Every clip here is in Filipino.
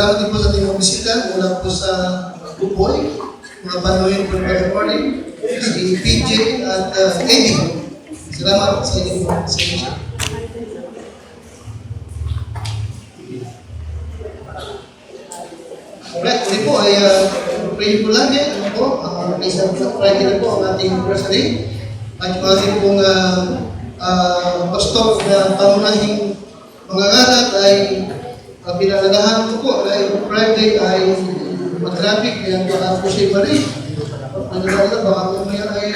salamat din po sa ating mga bisita mula po sa Buboy, mga panuhin po ng morning, si PJ at Eddie. Salamat sa inyo. Alright, uli po ay pray po lagi. Ano po, isang Friday na po ang ating anniversary. At yung ating pong pastor na pangunahing mga ngalat ay pinalagahan ko po ay Friday ay mag-traffic kaya baka po siya pa rin. Pagkakala baka kumaya ay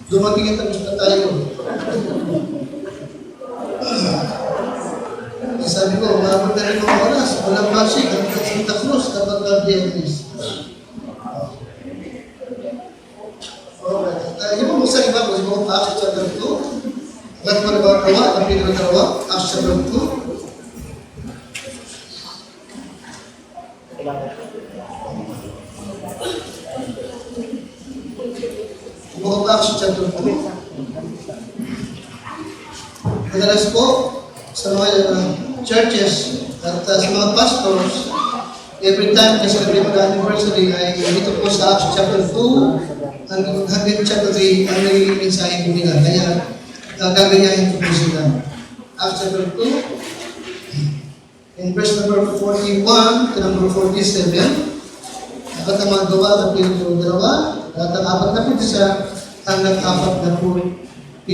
dumating at tapos na tayo. Sabi ko, maabot na rin mga oras. Walang Pasig, ang Santa Cruz, kapag ka-Biyernes. Alright. Yung mga sa iba ko, yung mga Acts chapter 2. Lahat mo na ba kawa? Ang pinagdarawa? Acts chapter 2. Yung mga Acts chapter 2. Madalas po, sa mga churches at sa mga pastors, every time kasi every anniversary ay dito po sa Acts chapter 2 hanggang chapter 3 ang nagiging mensahe po nila. Kaya gaganyahin po sila. Acts chapter 2 in verse number 41 to number 47 dapat ang mga gawa na pinito dalawa at ang 41 hanggang 47.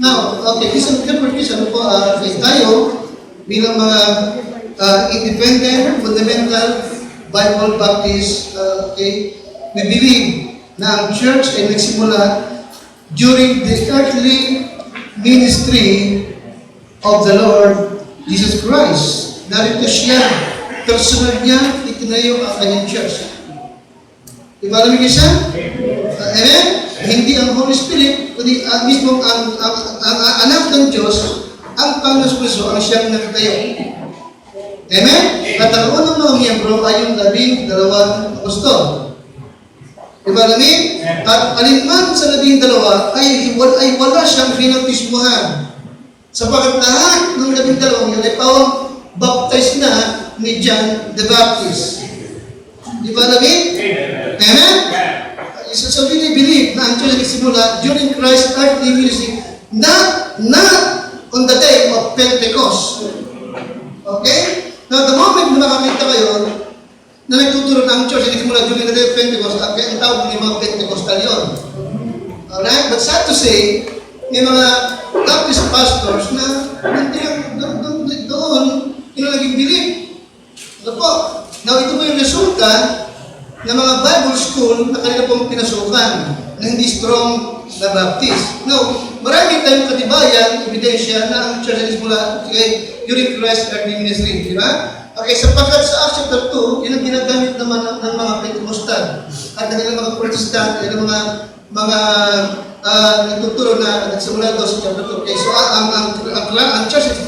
Now, okay, isang ano po, tayo bilang mga independent, fundamental, Bible Baptist, okay, we believe na ang church ay nagsimula during the earthly ministry of the Lord Jesus Christ. Narito siya, personal niya, itinayo ang kanyang church. Diba alam niyo siya? Amen? Hindi ang Holy Spirit, kundi mismo ang anak ng Diyos, ang Panginoon Kristo, ang siyang nagtayo. Amen? At ang unang mga miyembro ay yung 12 apostol. Diba namin? At alinman sa 12 ay wala siyang pinautismuhan. Sapagat lahat ng 12 yun ay pawang baptized na ni John the Baptist. Diba namin? Amen? So we believe na ang church nagsimula during Christ's earthly ministry, not on the day of Pentecost. Okay? Now, the moment na makamita kayo na nagtuturo ng church nagsimula during the day of Pentecost, ang tawag ng mga Pentecostal yun. Alright? But sad to say, may mga Baptist pastors na doon naging believe. Ano po? Now, ito po yung resulta ng mga Bible school na kanila pong pinasukan na hindi strong na Baptist. Now, marami tayong katibayan, ebidensya na ang church is mula during Christ's earthly ministry. Di ba? Okay, sapagkat sa Acts chapter 2, yun ang ginagamit naman ng mga Pentecostal at ng mga Protestant, ng mga nagtuturo na nagsimula daw sa chapter 2. Okay, so ang church is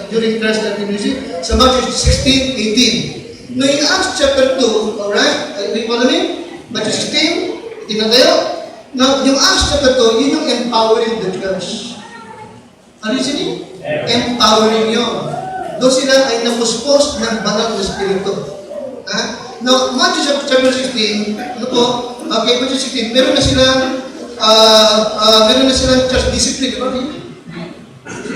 during Christ's earthly ministry sa Matthew 16:18. No, in Acts chapter 2, alright, we follow me? Matthew 16, itinatayo. Now, yung Acts chapter 2, yun yung empowering the church. Ano yun sini? Empowering yun. Doon sila ay napuspos ng banal na Espiritu. Now, Matthew chapter 16, ano po? Okay, Matthew 16, meron na silang church discipline. Diba?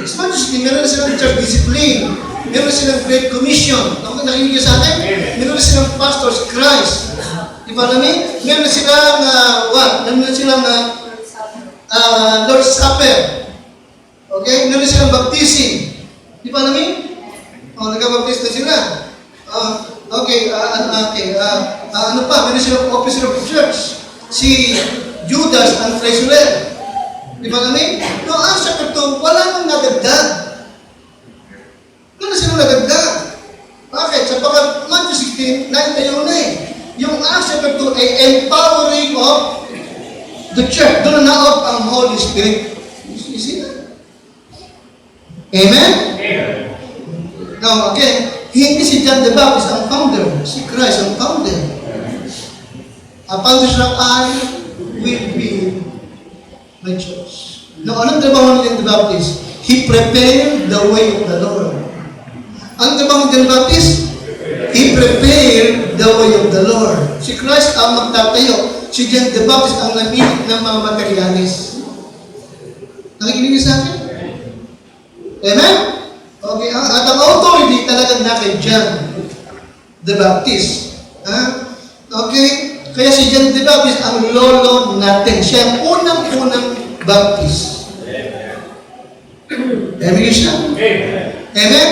Sa Matthew 16, meron na silang church discipline. Meron silang Great Commission. Nakikinig sa akin? Meron silang Pastor's Christ. Diba namin? Meron silang, Meron silang Lord's Supper. Okay? Meron silang baptism. Diba namin? Nagka-baptist na sila. Okay. Ano pa? Meron silang officer of the church. Si Judas ang treasurer. Diba namin? No, ang chapter 2, wala nang nadagdag. Ano sila nagagdag? Bakit? Sapagkat Matthew 16, naitayo na eh. Yung Acts chapter 2 ay empowering of the church. Doon na of ang Holy Spirit. You see that? Amen? Now, again, hindi si John the Baptist ang founder. Si Christ ang founder. Ang founder siya, I will be my church. Now, anong trabaho ni John the Baptist? He prepared the way of the Lord. Ang trabaho ng John Baptist, He prepared the way of the Lord. Si Christ ang magtatayo. Si John the Baptist ang namimik ng mga materialis. Nakikinig niyo sa akin? Amen? Okay, at ang authority talagang na kay John the Baptist. Okay? Kaya si John the Baptist ang lolo natin. Siya ang unang-unang Baptist. Amen siya? Amen?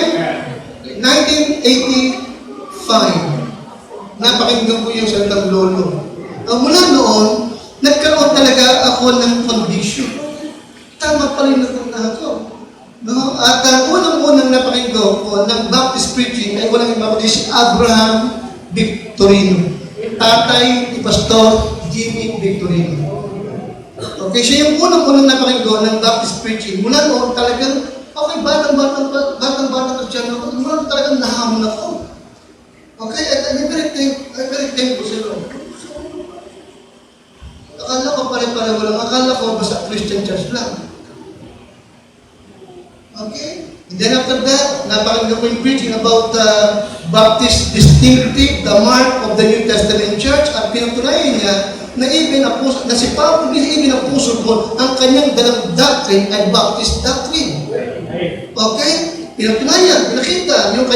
1985. Napakinggan ko yung salitang lolo. Mula noon, nagkaroon talaga ako ng conviction. Tama pa rin ako. No? At ang unang-unang napakinggan ko ng Baptist preaching ay walang iba kundi si Abraham Victorino. Tatay ni Pastor Jimmy Victorino. Okay, siya yung unang-unang napakinggan ng Baptist preaching. Mula noon talagang, okay, batang-batang ka dyan ako. Mula noon talagang nahamon ako. Okay, at I'm very thankful sa Lord. Akala ko pare-pareho lang. Akala ko basta Christian church lang. Okay? And then after that, napakinggan ko yung preaching about Baptist distinctive, the mark of the New Testament church, at pinatunayan niya na si Pablo, even ang puso ko, ang kanyang dalang doctrine ay Baptist doctrine. Okay? Pinatunayan, pinakita yung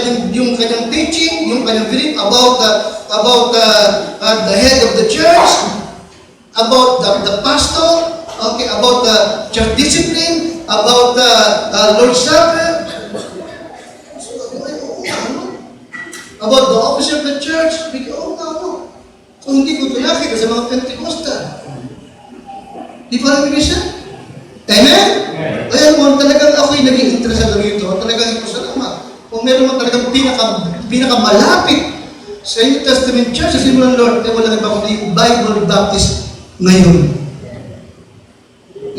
kanyang teaching, yung kanyang belief about the head of the church, about the pastor, okay, about the church discipline, about the Lord's Supper, about the office of the church. Kung hindi ko ito nakita sa mga Pentecostal. Di ba namin siya? Amen? Kaya mo, talagang ako'y naging interesado rito. Talagang ito sa naman. Kung meron mo talagang pinakamalapit sa New Testament Church, sa simulan Lord, kaya wala iba kundi Bible Baptist ngayon.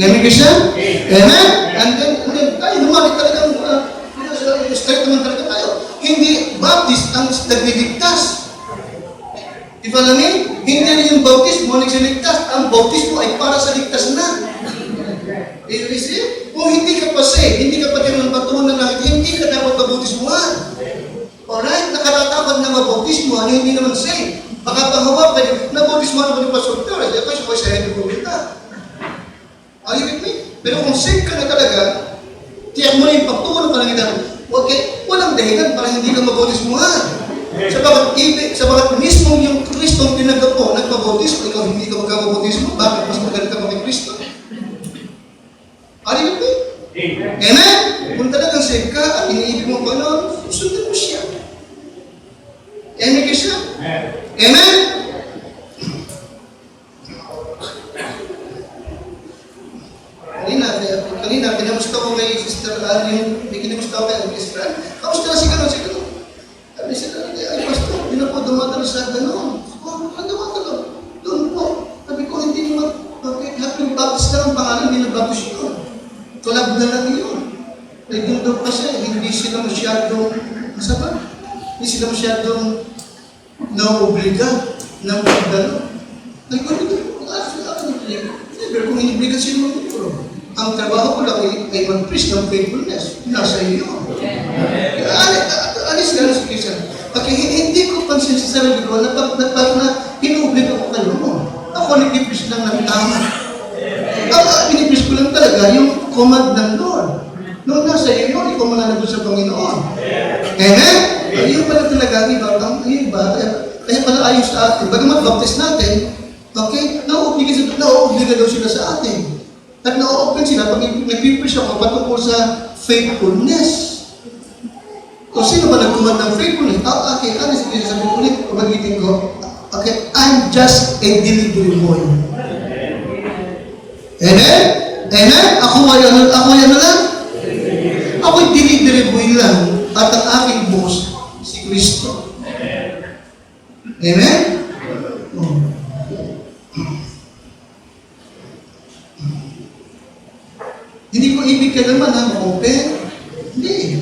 Amen ka siya? Amen? And then tayo naman, talagang straight naman talaga tayo. Hindi Baptist ang nagdiligtas. Di ba namin? Hindi rin yung bautismo ang nagsiligtas. Ang bautismo ay para sa ligtas na. You see? Kung hindi ka pa saved, hindi ka pa tinanong patunan na hindi ka dapat mabautismuhan. Alright? Nakatatakot na mabautismo, ano hindi naman saved. Baka pangawa pa rin, nabautismuhan ako ni Pastor Torres, ako siya ko sa head of the Are you with me? Pero kung saved ka na talaga, tiyak mo na yung pagtunan ka lang ito. Okay? Walang dahilan para hindi ka mabautismuhan. Sabagat mismo yung Kristong tinanggap mo, nagpabautismo, ikaw hindi ka magkabautismo, bakit mas magaling ka kay Kristo? Are you with me? Amen? Kung talagang save ka at iniibig mo pa noon, sundin mo siya. Amen ka siya? Amen? Kanina, pinamusta ko kay Sister Alvin, pinamusta ko kay Sister Alvin. Kamusta na si Ganon? Sabi siya, ay Pastor, hindi na po dumadalo sa gano'n. Dumadalo. Doon po. Sabi ko, hindi naman, happy Baptist lang ang pangalan, hindi na Baptist yun. Tulab na lang yun. Ay doon daw pa siya, hindi sila masyadong, hindi sila masyadong na-obliga ng pagdalo. Ay ko, never kung inibligan sila mag-pro. Ang trabaho ko lang ay mag-preach ng faithfulness. Nasa iyo. Alis ka na sa kisa. Okay, hindi ko pansin sa sarili ko na inuobliga ko kayo mo. Ako nag-preach lang ng tama. Pinipis ko lang talaga yung command ng Lord. Noon nasa iyo yun, ikaw mananagot sa Panginoon. Amen? Yung pala talaga, iba. Kaya pala ayon sa atin. Bagamat baptist natin, okay, nauobliga daw sila sa atin. At na-open sila pag nag-preach ako patungkol sa faithfulness. Kung sino ba nag-command ng faithfulness? Okay, ano sige sabi ko ulit, pag-iting ko, okay, I'm just a delivery boy. Amen? Amen? Ako yan na lang? Ako'y delivery boy lang at ang aking boss, si Kristo. Amen? Hindi ko ibig ka naman ha, open. Hindi.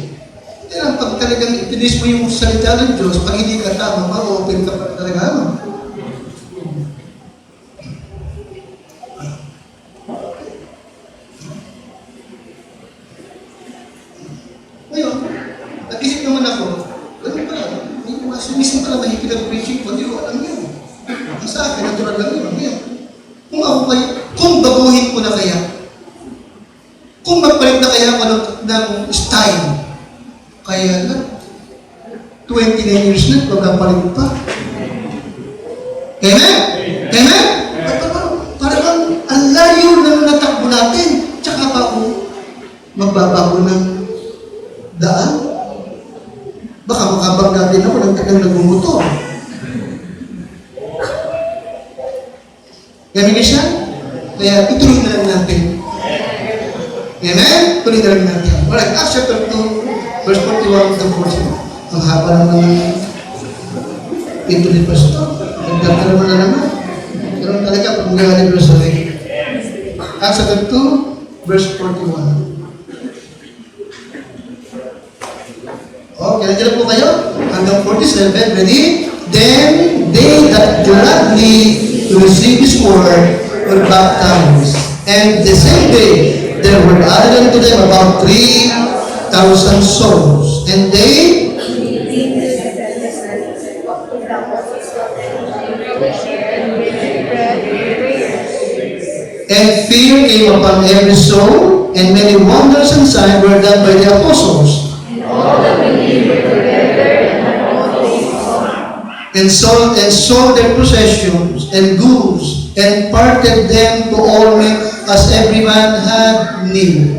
Hindi lang pag talagang itinis mo yung salita ng Diyos, pag hindi ka tama, ma-open ka pa talaga. Ngayon, nag-isip naman ako, ganun pala, may pumasok minsan pala mahigpit ang preaching ko, hindi ko alam yun. Ang sa akin, natural lang yun. Ngayon, kung ako kayo, kung baguhin ko na kaya, kung magpalit na kaya ako ng style, kaya na, 29 years na, magpapalit pa. Amen? Amen? Parang ang layo na natakbo natin, tsaka pa ako magbabago ng daan. Baka makabangga din ako ng tagang nagmumotor. Ganun siya? Kaya ituloy na lang natin. Amen? Tuloy na lang natin. Alright, Acts chapter 2, verse 41 to 40. Ang haba naman ito ni Pastor. Nagdagdagan mo na naman. Ganun talaga pag magaling mo sa rin. Acts chapter 2, verse 41. Okay, nandiyan po kayo? Hanggang 47, ready? Then they that gladly receive His word were baptized. And the same day, there were added unto them about 3,000 souls. And they and fear came upon every soul, and many wonders and signs were done by the apostles. And sold their possessions and goods, and parted them to all men as every man had need.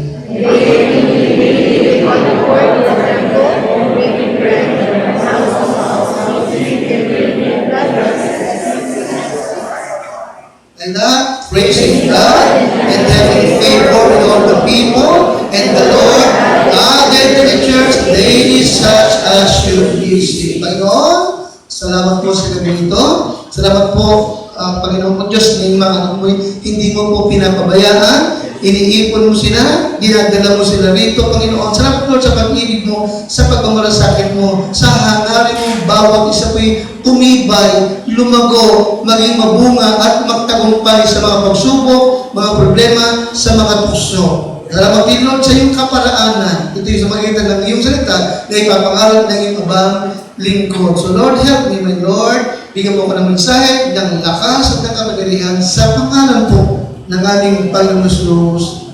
And that, praising God, and having favor with all the people, and the Lord added to the church daily such as should be saved. Panginoon, salamat po sa gabi ito. Salamat po, Panginoon po Diyos, na yung mga anak mo, hindi mo po pinapabayaan. Iniipon mo sila, dinadala mo sila rito, Panginoon. Salamat po sa pag-ibig mo, sa pagmamalasakit mo, sa hangarin mo, bawat isa po'y tumibay, lumago, maging mabunga at magtagumpay sa mga pagsubok, mga problema, sa mga tukso. Salamat din, Lord, sa iyong kaparaanan. Ito yung sa magitan ng iyong salita na ipapangaral ng iyong abang lingkod. So Lord, help me, my Lord. Bigyan mo ko ng mensahe, ng lakas at ng kamagalihan sa pangalan po ng aming Panginoon Jesus.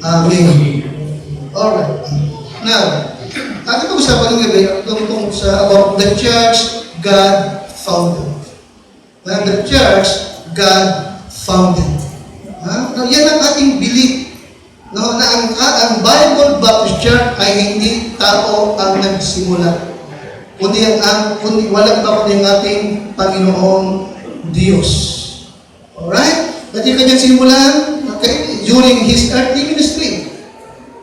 Amen. Alright. Now, ating pag-usapan ng gabi, tungkol sa about the church God founded. The church God founded. Now, yan ang ating belief. No, na ang Bible Baptist Church ay hindi tao ang nagsimula. Kundi walang iba kundi ang ating Panginoong Diyos. Alright? At yung kanyang simulan, okay, during His earthly ministry.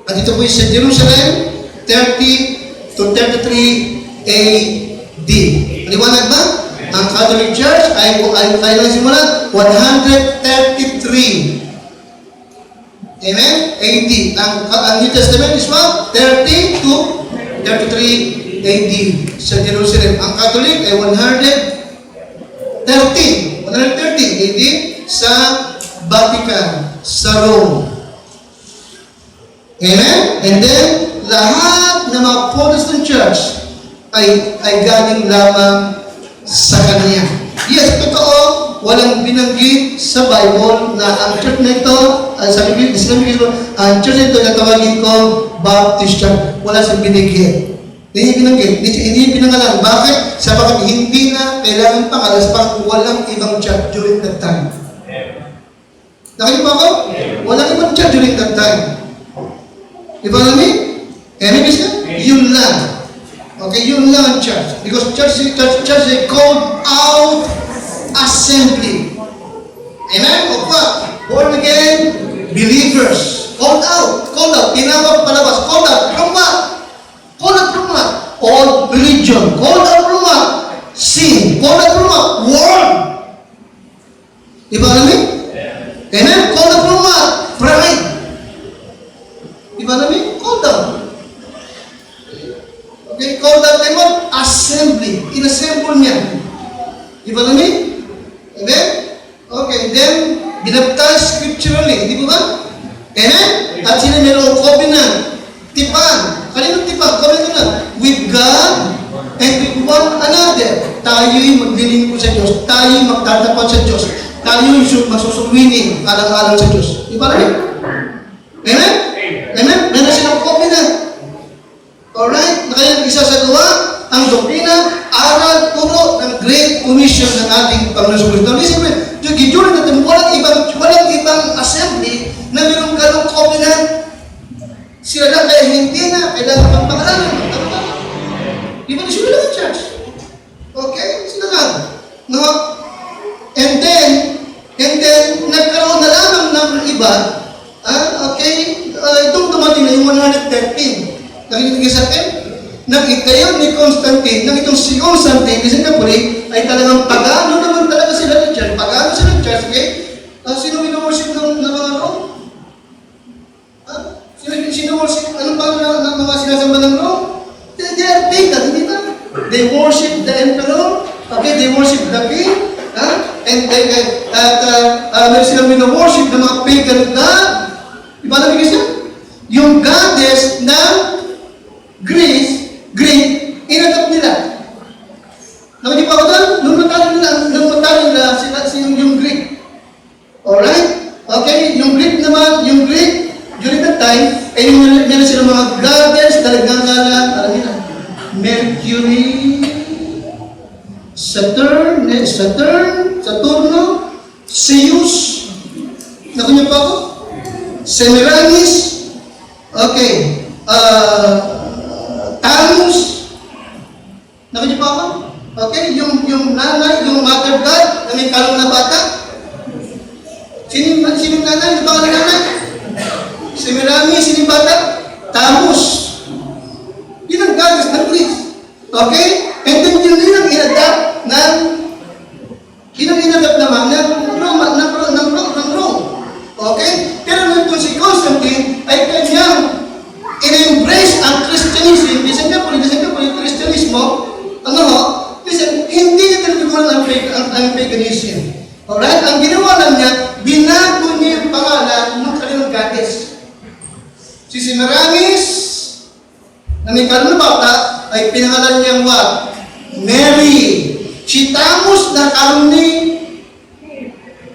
At ito po sa Jerusalem, 30 to 33 AD. Maliwanag ba? Ang Catholic Church ay kailan simula? 133. Amen? AD. Ang New Testament is what? 30 to 33 AD sa Jerusalem. Ang Catholic ay 130 AD sa Vatican, sa Rome. Amen? And then, lahat ng mga Protestant church ay galing lamang sa Kanya. Yes, totoo, walang binanggit sa Bible na ang church na ito, sabi ko, ang church na ito na tawagin ko Baptist Church. Wala siyang binigyan. Hindi binanggit, hindi pinangalan. Bakit? Sabagat hindi na kailangan pangalan sa walang ibang church during that time. Nakinig mo ako? Walang ibang church during that time. You follow me? Amen? Yun lang. Okay, yun lang ang church. Because church is called out assembly. Amen? O what? Born again believers. Called out. Tinawag palabas. Called out. From what? Called out from what? All religion. Called out from what? Sin. Called out from what? World. You follow me? Amen? Called out from what? Pride. You follow me? Called out. Okay, called out them what? Assembly. In-assemble niya. You follow me? Amen? Okay, then, binaptize scripturally. Di ba ba? Amen? At sila mayroong covenant. Tipan. Kaninong tipan? Covenant na. With God and with one another. Father, tayo'y maglilingkod sa Diyos, tayo'y magtatapat sa Diyos, tayo'y masusulwinin alang-alang sa Diyos. Di ba rin? Amen? Amen? Meron silang covenant. Alright? Na kaya isasagawa ang doktrina, aral, turo ng Great Commission ng ating Panginoon Kristo. Listen, during natin, walang ibang assembly na mayroong ganong covenant. Sila lang kaya hindi na kailangan magpangalanan. Di ba sila lang ang church? Okay? Sila lang. No? And then, nagkaroon na lamang ng iba, okay, itong dumating na yung 113. Nakikinig kayo sa akin? Nang itayo ni Constantine, nang itong si Constantine, kasi Napoli, ay talagang pagano naman talaga sila ng church. Pagano sila ng church, okay? Sino wino-worship ng mga Rome? Sino worship? Anong pangalan ng mga sinasamba ng Rome? They are pagan, hindi ba? They worship the emperor, okay? They worship the king, and meron silang wino-worship ng mga pagan god. Diba namin kasi? Yung goddess ng Greek, inatap nila. Nakadi pa ako doon? Nung matalo nila sila yung Greek. Alright? Okay? Yung Greek naman, during that time, ay meron silang mga goddess, talagang alam nila. Mercury, Saturno, Zeus, nakunya pa ako? Semiramis, okay, Thanos, nakunya pa ako? Okay, yung nanay, yung mother god, na may kalong na bata. Sino nanay? Yung pangalan nanay? Semiramis, sino yung bata? Thanos. Yun ang goddess ng Greece. Okay? And then yun ang inadapt naman ng Rome. Okay? Pero nandun si Constantine ay kanyang in-embrace ang Christianism. Listen ka po, yung Christianismo, hindi niya tinutulungan ang paganism. Alright? Ang ginawa lang niya, binago niya yung pangalan ng kanilang goddess. Si Semiramis, na may kalong na bata, ay pinangalan niyang what? Mary. Si Thanos na kalong ni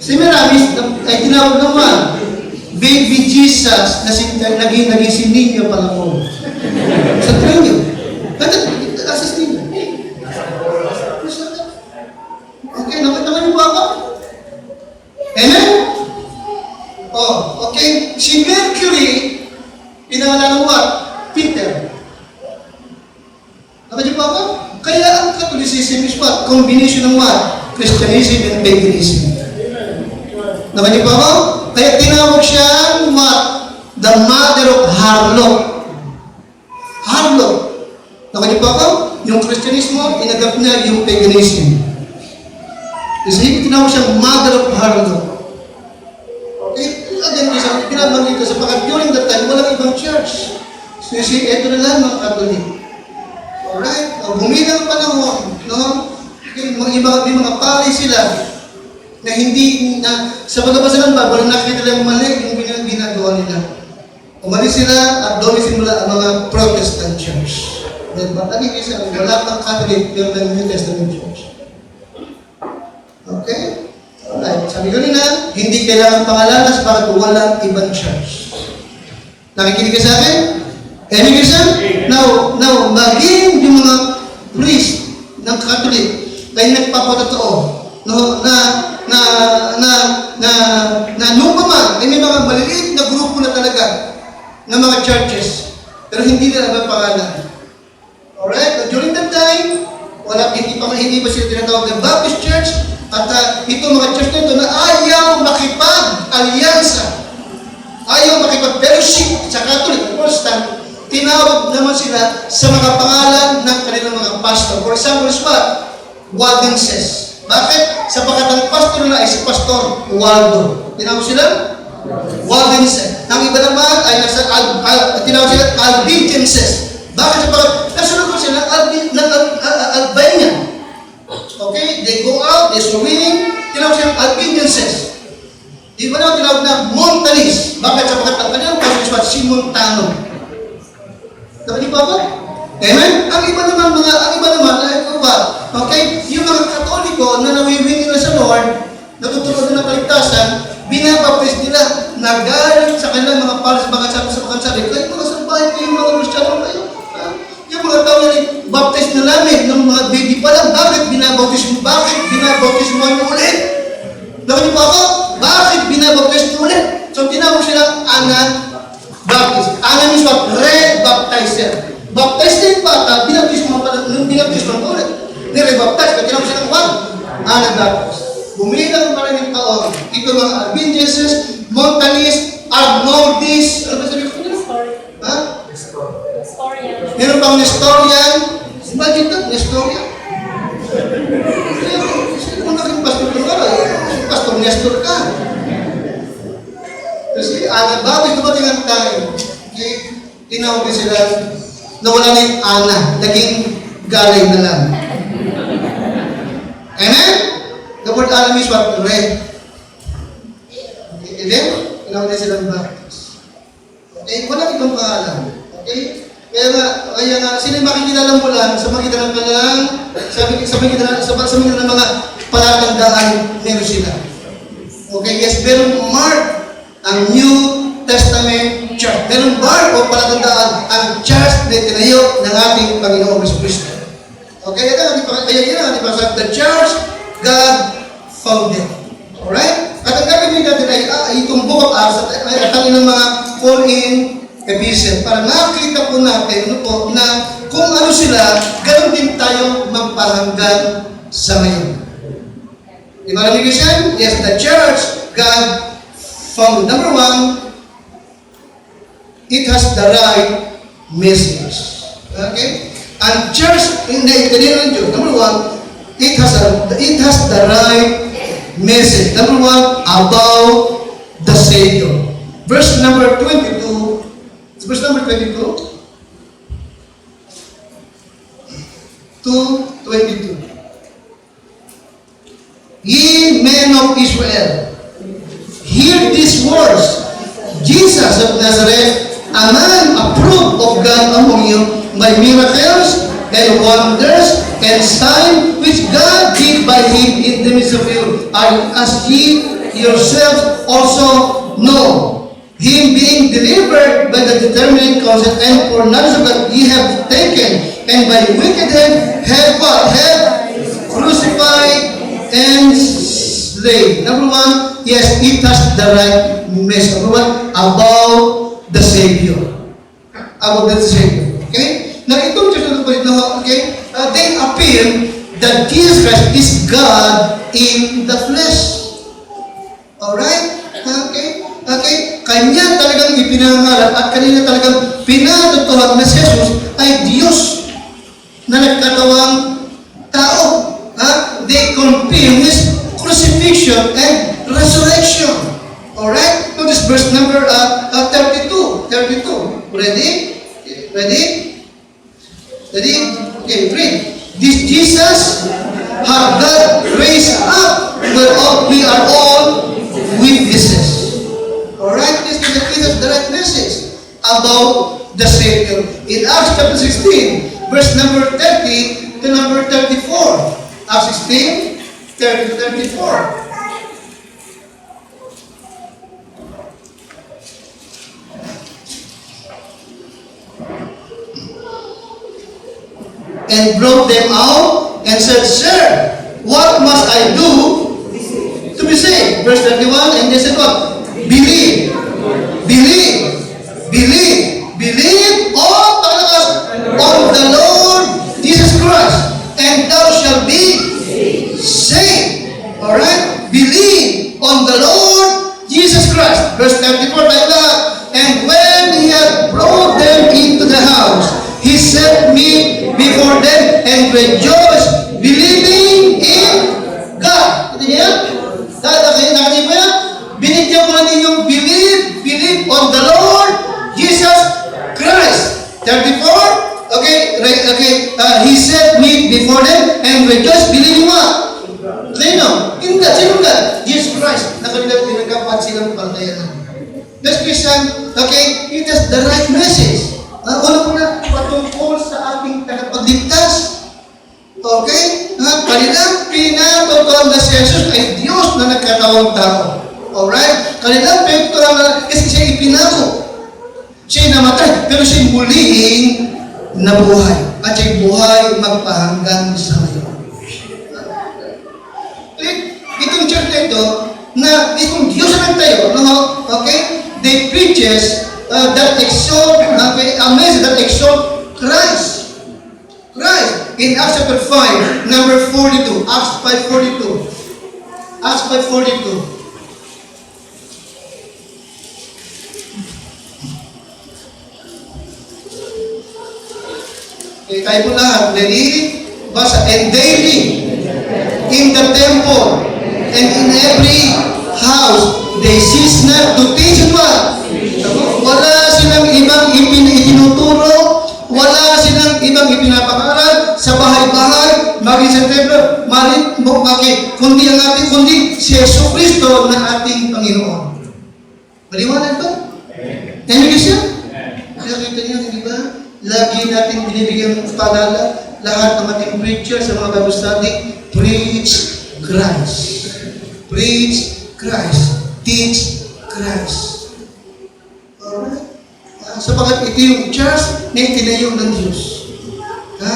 Semiramis ay tinawag naman Baby Jesus na naging si Niño Panginoon. Sa Trinyo. Asas ninyo. Okay, nakita niyo ba ako? Amen? Oh, okay. Si Mercury, pinangalan ng what? Peter. Nakita niyo ba ako? Kaya ang Catholicism is what? Combination ng what? Christianism and paganism. Nakita niyo ba ako? Kaya tinawag siya what? The Mother of Harlot. Harlot. Nakita niyo ba ako? Yung Christianismo, inagap niya yung paganism. Kasi tinawag siya Mother of Harlot. Okay? Again, pinabang dito sapagkat during that time, walang ibang church. Kasi ito na lang mga Catholic. Alright? Bumilang panahon, no? May mga pari sila na hindi na sa pagkapasalan ba, walang nakita lang mali yung ginagawa nila. Umalis sila at doon simula ang mga Protestant church. Then, batagin isa, wala pang Catholic, pero ng New Testament church. Okay? Alright. Sabi ko nila, hindi kailangan pangalanas bakit walang ibang church. Nakikinig ka sa akin? Amen, Christian? Now, maging yung mga priest ng Catholic dahil nagpapatotoo na nung pa man, ay may mga maliliit na grupo na talaga ng mga churches pero hindi nila mapangalan. Alright? During that time, hindi pa sila tinatawag ng Baptist Church at ito mga church na ito na ayaw makipag-alyansa, ayaw makipag-fellowship sa Catholic, Protestant, tinawag naman sila sa mga pangalan ng kanilang mga pastor. For example, what? Waldenses. Bakit? Sapagkat ang pastor na ay si Pastor Waldo. Tinawag sila? Waldenses. Ang iba naman ay tinawag sila Albigenses. Bakit? Sapagkat nasunod ko sila ng Albania. Okay? They go out, they swimming. Tinawag sila Albigenses. Iba na tinawag na Montanis. Bakit? Sapagkat ang kanilang pastor is si Montano. Dapat di ba ba? Amen? Ang iba naman, okay, yung mga Katoliko na nawiwin nila sa Lord, natutulog na ng kaligtasan, binabaptize nila, nagaling sa kanilang mga pares, mga sabi, kayo mga sambahin kayo, mga Kristiyano kayo. Yung mga tao na baptize na namin, ng mga baby pa lang, bakit binabaptize mo? Bakit binabaptize mo ulit? Nakunin po ako, bakit binabaptize mo ulit? So, tinawag sila Anabaptist. Ana means what? Re-baptizer. Baptize na yung bata, binaptize mo ulit. Nire-baptize, kaya tinawag silang what? Anabaptist. Bumilang maraming taon. Ito mga Albingenses, Montanist, Agnostis, ano ba sabi ko nila? Ha? Meron pang Nestorian. Imagine that, Nestorian. Kung naging pastor ka, pastor Nestor ka. Kasi Anabaptist, dumating ang time. Tinawag din sila, nawala na yung Ana, naging galing na lang. Amen? The word Ana means what? Red. Okay, then, tinawag din silang Baptist. Okay, walang ibang pangalan. Okay? Kaya nga, sila yung makikilala mo lang sa magitan ng kanilang, sa magitan ng mga palatandaan, meron sila. Okay, yes, meron mark ang New Testament Church. Meron mark o palatandaan ang church na tinayo ng ating Panginoong Kristo. Okay, kaya yun ang ipasag, the church God founded. Alright? At ang gagawin natin ay itong book of Acts at ang ilang mga Pauline Ephesians para makita po natin na kung ano sila, ganoon din tayo magpahanggan sa ngayon. Di ba namin Christian? Yes, the church God founded. Number one, it has the right message. Okay? And church, number one, it has the right message. Number one, about the Savior. Verse number 22. Verse number 22 to 22. Ye men of Israel, hear these words. Jesus of Nazareth, a man approved of God among you by miracles and wonders and signs which God did by him in the midst of you, as ye yourselves also know. Him being delivered by the determined counsel and for knowledge of God ye have taken, and by wicked hand have what? Have crucified and slain. Number one, yes, it has the right message. Number one, about the Savior. About the Savior. Okay? Now, itong church na ito, okay, they appeal that Jesus Christ is God in the flesh. Alright? Okay? Okay? Kanya talagang ipinangalan at kanina talagang pinatutuhan na si Jesus ay Diyos na nagkatawang tao. They confirm His crucifixion and resurrection. Alright? Notice verse number 32. Ready? Ready? Ready? Okay, read. This Jesus have God raised up, whereof we are all witnesses. Alright, this is the right message about the Savior. In Acts chapter 16, verse number 30 to number 34. Acts 16, 30 to 34. And brought them out and said, Sir, what must I do to be saved? Verse 31, and they said what? Believe. On the Lord Jesus Christ, and thou shalt be saved. Alright? Believe on the Lord Jesus Christ. Verse 34, like that. And when he had brought them into the house, he set me before them and rejoiced, believing in God. Ito niya? Nakakita mo yan? Binigyan mo na ninyong believe on the Lord Jesus Christ. 34? Okay, he set me before them and rejoiced, believing what? Sino? In God. Sino God? Jesus Christ. Nakalilang pinagkapat silang pantayan. Next Christian, okay, it is the right message. Una po na patungkol sa ating Pero siya'y muling nabuhay. At siya'y buhay magpahanggang sa ngayon. Itong church na ito, na itong Diyos na tayo, no? Okay? They preaches that exalt, a message that exalt Christ. Christ. In Acts chapter 5, number 42. Acts 5:42. Acts 5:42. Okay, tayo po lahat. Ready? Basa. And daily, in the temple, and in every house, they cease not to teach what? Wala silang ibang itinuturo, wala silang ibang ipinapakaral sa bahay-bahay, maging sa templo, kundi ang ating, kundi si Yesu Cristo na ating Panginoon. Maliwanag ba? Amen siya? Nakita niyo, di ba? Lagi natin binibigyan ng paalala, lahat ng ating preacher sa mga Bible study, preach Christ. Preach Christ. Teach Christ. Alright? Sapagat ito yung church na itinayo ng Diyos. Ha?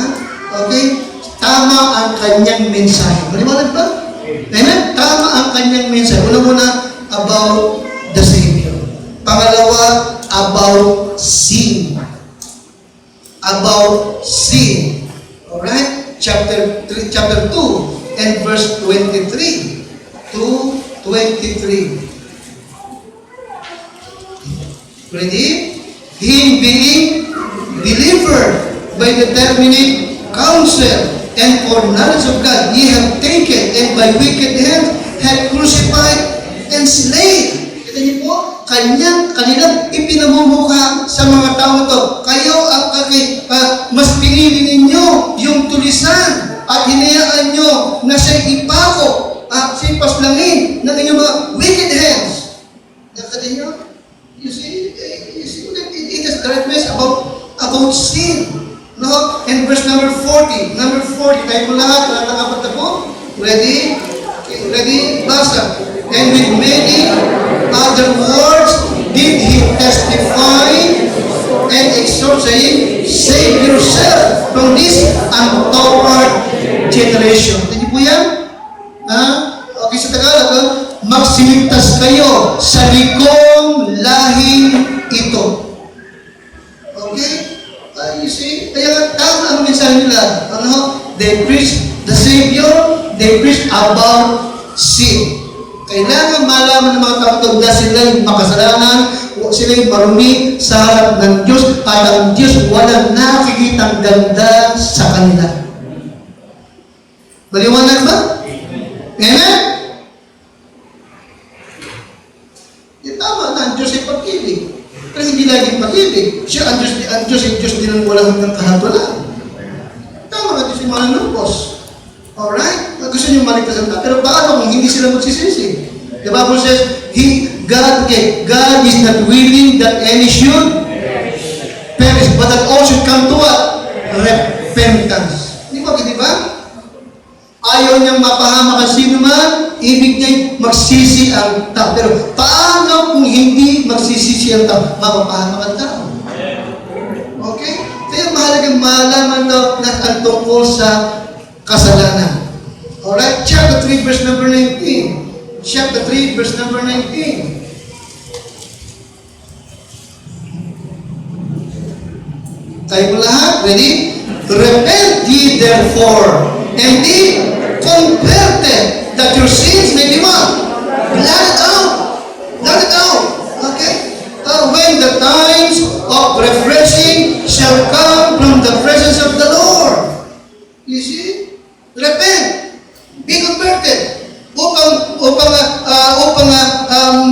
Okay? Tama ang kanyang mensahe. Maliwanag ba? Amen? Tama ang kanyang mensahe. Una-muna, about the Savior. Pangalawa, about sin. About sin. Alright? Chapter 2 and verse 23. 2:23. Ready? Him being delivered by the determinate counsel and foreknowledge of God, ye have taken and by wicked hands have crucified and slain. Kita niyo po, kanilang ipinamumukha sa mga tao to. Kayo ang mas pinili ninyo yung tulisan at hinayaan nyo na siya'y ipako at siya'y paslangin ng inyong mga wicked hands. Nakita niyo? You see that it is directness about sin. No? And verse number 40. Number 40. Tayo po lahat. Lahat ng apat na po. Ready? Okay, ready? Basa. And with many other words did he testify and exhort, saying, save yourself from this untoward generation. Hindi po yan? Okay, sa Tagalog, magsiligtas kayo sa likong lahing ito. Okay? You see? Kaya tama ang mensahe nila. They preach the Savior, they preach about sin. Kailangan malaman ng mga tao na sila'y makasalanan, sila'y marumi sa harap ng Diyos, at ang Diyos walang nakikitang ganda sa kanila. Maliwanag ba? Amen? Tama na, ang Diyos ay pag-ibig. Pero hindi laging pag-ibig. Siya, ang Diyos ay Diyos din ang walang hanggang kahatulan. Tama na, Diyos ay mananupos. Alright? Gusto niyo maligtas ang tao. Pero paano kung hindi sila magsisisi? The Bible says, God is not willing that any should perish, but that all should come to what? Repentance. Di ba? Ayaw niyang mapahama kung sino man, ibig niya magsisi ang tao. Pero paano kung hindi magsisisi ang tao? Mapapahama ang tao. Okay? Kaya mahalagang malaman daw na ang tungkol sa kasalanan. Alright? Chapter 3, verse number 19. Chapter 3, verse number 19. Tayo po lahat. Ready? Repent ye therefore, and be converted, that your sins may be what? Blotted out. Blotted out. Okay? When the times of refreshing shall come from the presence of the Lord. You see? Repent. Be converted. Upang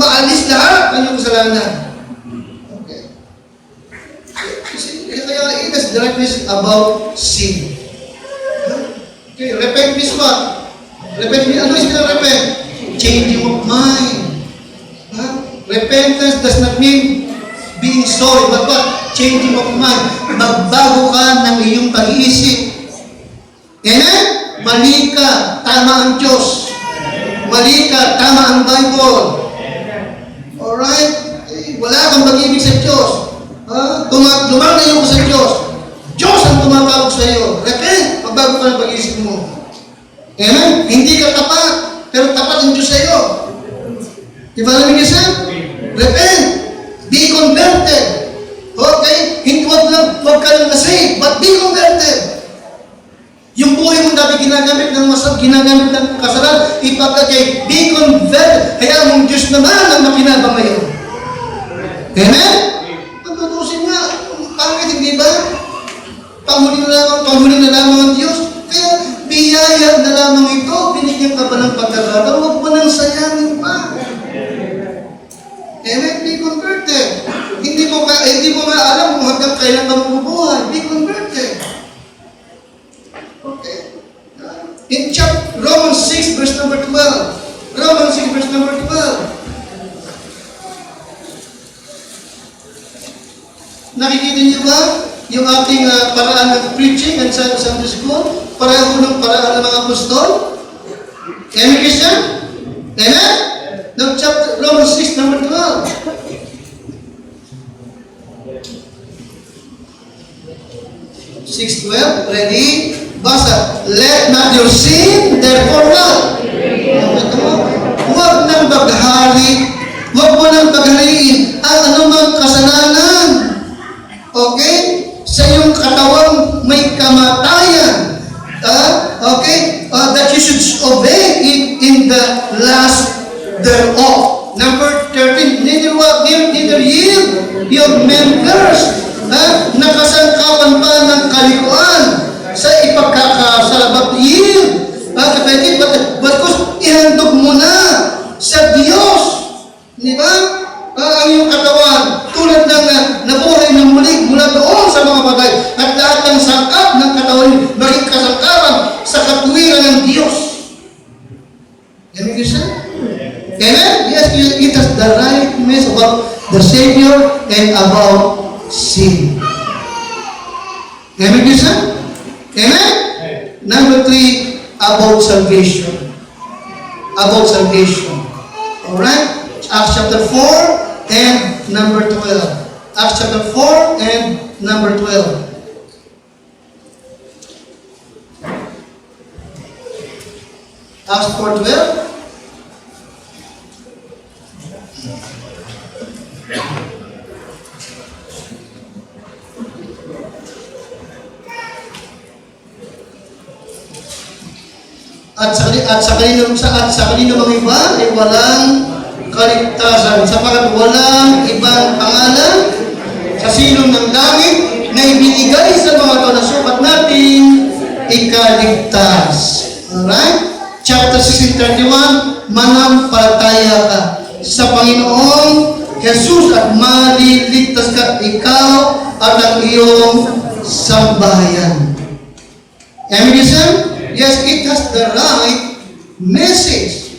maalis lahat ang iyong kasalanan. Okay? Kaya it is directness about sin. Okay, repent means what? Repent means, ano is repent? Changing of mind. Repentance does not mean being sorry, but what? Changing of mind. Magbago ka ng iyong pag-iisip. Amen? Mali ka, tama ang Diyos. Mali ka, tama ang Bible. Alright? Wala kang pag-ibig sa Diyos. Lumalayo ko sa Diyos. Diyos ang tumatawag sa iyo. Repent, magbago ka ng pag-iisip mo. Amen? Hindi ka tapat, pero tapat ang Diyos sa iyo. Diba namin isa? Repent. Be converted. Okay? Hindi, wag ka lang na-save, but be converted. Yung buhay mo dati ginagamit ng ginagamit ng kasalan, ipagkagay, be converted. Kaya mong Diyos naman ang makinabang ngayon. Amen? Pagtutusin nga, pangit, hindi ba? Panghuli na lamang ang Diyos. Kaya, biyaya na lamang ito. Binigyan ka pa ng pagkakataon. Huwag mo nang sayangin pa. Amen? Be converted. Hindi mo nga alam kung hanggang kailan ka mabubuhay. Be converted. Okay. In Romans 6, verse number 12. Romans 6, verse number 12. Nakikita niyo ba yung ating paraan ng preaching at sa Sunday School? Pareho ng paraan ng mga apostol? Amen, Christian? Amen? Now, Romans 6, number 12. 6:12, ready? Basa. Let not your sin, therefore what? Huwag nang baghari, huwag mo nang baghariin ang anumang kasalanan. Okay? Sa iyong katawang may kamatayan. Okay? That you should obey in the last thereof. Number 13, neither yield your members nakasangkapan pa ng kalikuan sa ipagkakasalabat yield. Kapatid, because ihandog mo na sa Diyos. Di ba? Ang iyong katawan, tulad ng nabuhay ng muli mula doon sa mga bagay at lahat ng sangkap ng katawan maging kasangkapan sa katuwiran ng Diyos. Amen, Christian? Amen? Yes, it has the right message about the Savior and about sin. Amen, Christian? Amen? Number 3, about salvation. About salvation. Alright? Acts chapter 4 and number 12. Acts chapter 4 and number 12. Acts 4:12. At sa kanino mga iba ay walang kaligtasan, sapagat walang ibang pangalan sa silong ng langit na ibinigay sa mga tao na sukat natin ikaligtas. Alright? Chapter 16:31, manampalataya ka sa Panginoong Jesus at maliligtas ka ikaw at ang iyong sambahayan. Amen, yes, it has the right message.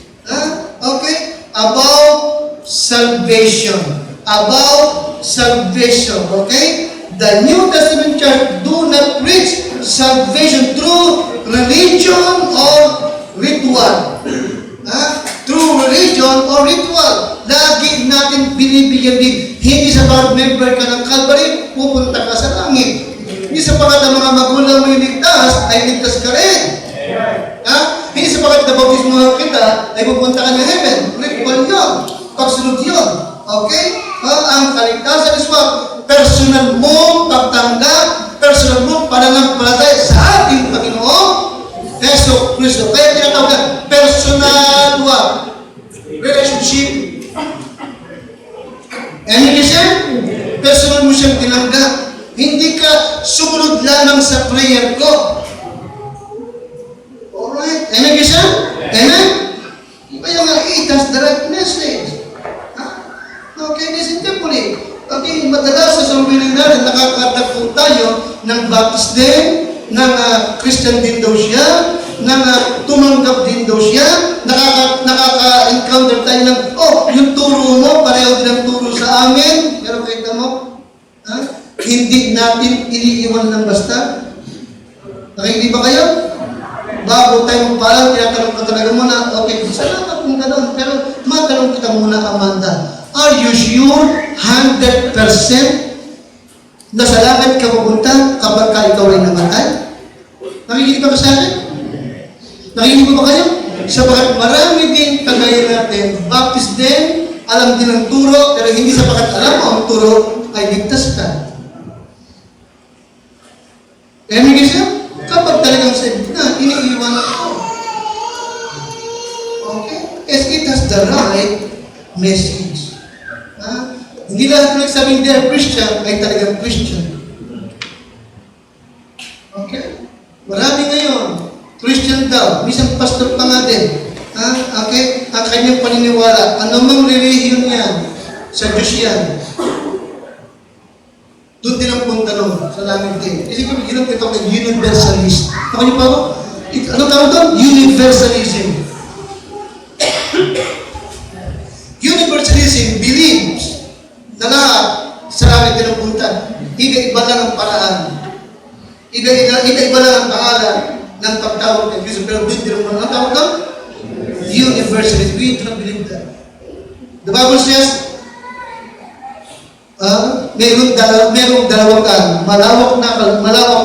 Okay? About salvation. About salvation. Okay? The New Testament church do not preach salvation through religion or ritual. Through religion or ritual. Lagi natin binibigyan din. Hindi sa bawat member ka ng Calvary, pupunta ka sa langit. Hindi sa pagkat ang mga magulang mo ligtas, ay ligtas ka rin. Hindi sa pagkat nabautismo kita, ay pupunta ka ng heaven. Ritual yun. Pagsunod yun. Okay? Ang kaligtasan is what? Personal mong pagtanggap, personal mong pananampalataya sa ating Panginoon Yesu Kristo. Kaya tinatawag na personal what? Relationship. And personal mo siyang tinanggap. Hindi ka sumunod lamang sa prayer ko. Alright? Amen, Christian? Amen? Kaya nga, it has the right message. Okay, listen carefully. Okay, madalas sa sambiling natin, nakakatagpo tayo ng Baptist din, ng Christian din daw siya, ng tumanggap din daw siya, nakaka-encounter tayo ng, yung turo mo, pareho din ang turo sa amin. Pero kita mo, hindi natin iniiwan ng basta. Nakikinig ba kayo? Bago tayo magpalang, tinatanong ka talaga muna, okay, salamat kung gano'n, pero matanong kita muna, Amanda, are you sure 100% na sa langit ka pupunta kapag ka ikaw ay namatay? Nakikinig ba sa akin? Nakikinig ba kayo? Sapagat marami din kagaya natin, baptist din, alam din ang turo, pero hindi sapagat alam mo ang turo, ay ligtas ka. Kaya may kasi, kapag talagang sabi na, iniiwan ako. Okay? As it has the right message. Hindi lahat nagsabing they are Christian, ay talagang Christian. Okay? Marami ngayon, Christian daw, minsan pastor pa nga din. Okay? Ang kanyang paniniwala, anumang religion yan, sa Diyos yan. Doon din ang punta nun, sa langit din. Kasi kung ginang ito kay universalist. Ako niyo pa ako? Anong tawag doon? Universalism. Universalism believes na lahat sa langit din ang punta. Iba-iba lang ang paraan. Iba-iba lang ang pangalan ng pagtawag kay Kristo. Pero doon din ang tawag doon? Universalist. We do not believe that. The Bible says, merong dalawang daan. Malawak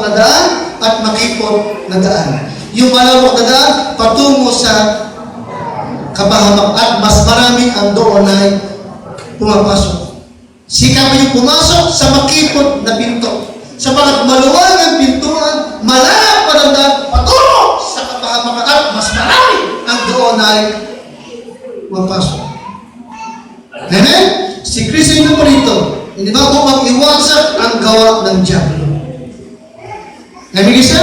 na daan at makipot na daan. Yung malawak na daan, patungo sa kapahamak at mas marami ang doon ay pumapasok. Sikapin yung pumasok sa makipot na pinto. Sapagat maluwag ang pintuan, malawak pa ng daan, patungo sa kapahamak at mas marami ang doon ay pumapasok. Amen? Si Kristo yung naparito. Hindi ba upang iwasak ang gawa ng diablo? Nabigisa?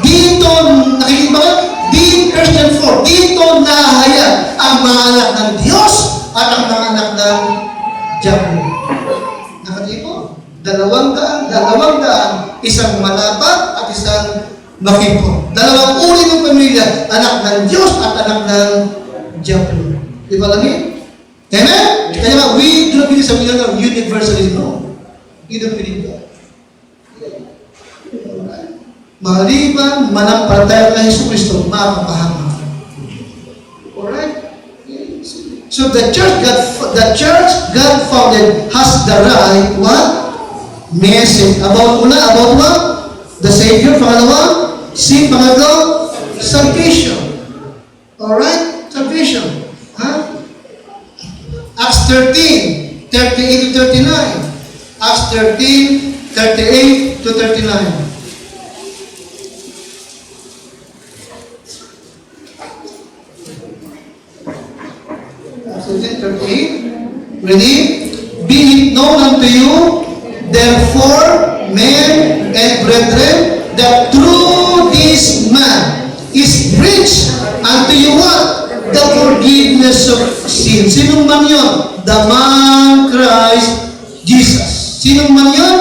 Dito, nakikinig ba? Being Christian for, dito nahayag ang mga anak ng Diyos at ang mga anak ng diablo. Nakatipo? Dalawang daan, isang malapad at isang makipot. Dalawang uri ng pamilya, anak ng Diyos at anak ng diablo. Di ba lang yun? Amen? Kaya nga, we do not believe sa mga universalism. No. We don't believe that. Maliban, manampalataya na Yesu Cristo, makakapahama. Alright? So the church God founded has the right, what? Message. About what? The Savior. Pangalawa? Pangatlo? Salvation. Alright? Salvation. Acts 13, 38 to 39. Acts 13, 38 to 39. Acts 13, 38. Ready? Be it known unto you, therefore, men and brethren, that through this man is preached unto you what? The forgiveness of sin. Sinong man yun? The man Christ Jesus. Sinong man yun?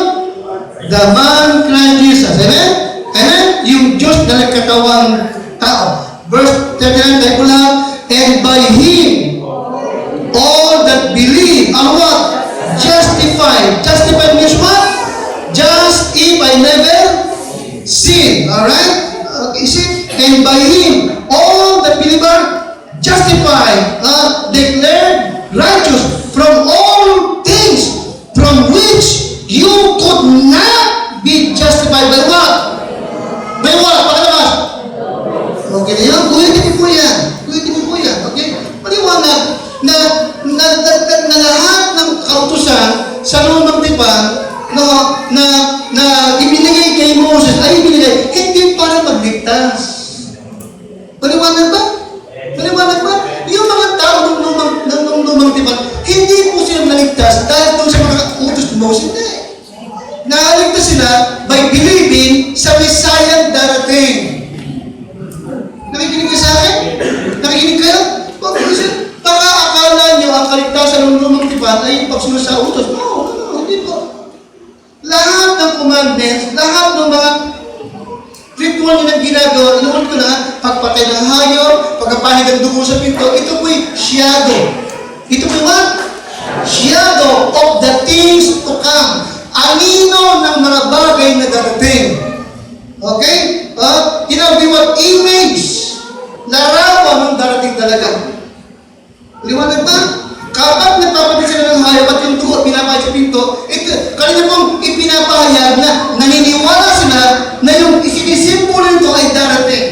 The man Christ Jesus. Amen? Amen? Yung Diyos na nagkatawang tao. Verse 39, tayo ko lang, and by Him, all that believe are what? Justified. Justified means what? Just if I never sin. Alright? Okay, see? And by Him, all that believe are justified, declared righteous from all things from which you could not be justified by what? By what? Pakalabas? Okay na yan? Ulitin mo po yan. Okay? Maliwanag na lahat ng kautusan sa lumang tipan na ibinigay kay Moses ay ibinigay hindi para magligtas. Maliwanag ba? Yung mga tao ng lumang tipan, hindi po sila naligtas dahil doon sa mga utos ni Moses. Hindi. Naligtas sila by believing sa Messiah darating. Nakikinig kayo sa akin? Nakikinig kayo? Baka akala nyo ang kaligtasan ng lumang tipan ay pagsunod sa utos. No, hindi po. Lahat ng commandments, lahat ng mga ritual nilang ginagawa, inuun ko na, pagpatay ng hayop, pagkapahid ng dugo sa pinto, ito po'y shadow. Ito po'y what? Shadow of the things to come. Anino ng mga bagay na darating. Okay? Tinawag what? Image. Larawan ng darating talaga. Liwanag ba? Kapag nagpapatay sila ng hayop at yung dugo, binabayad sa pinto, ito, kanina pong ipinapahayag na naniniwala sila na yung isinisimbolo nito ay darating.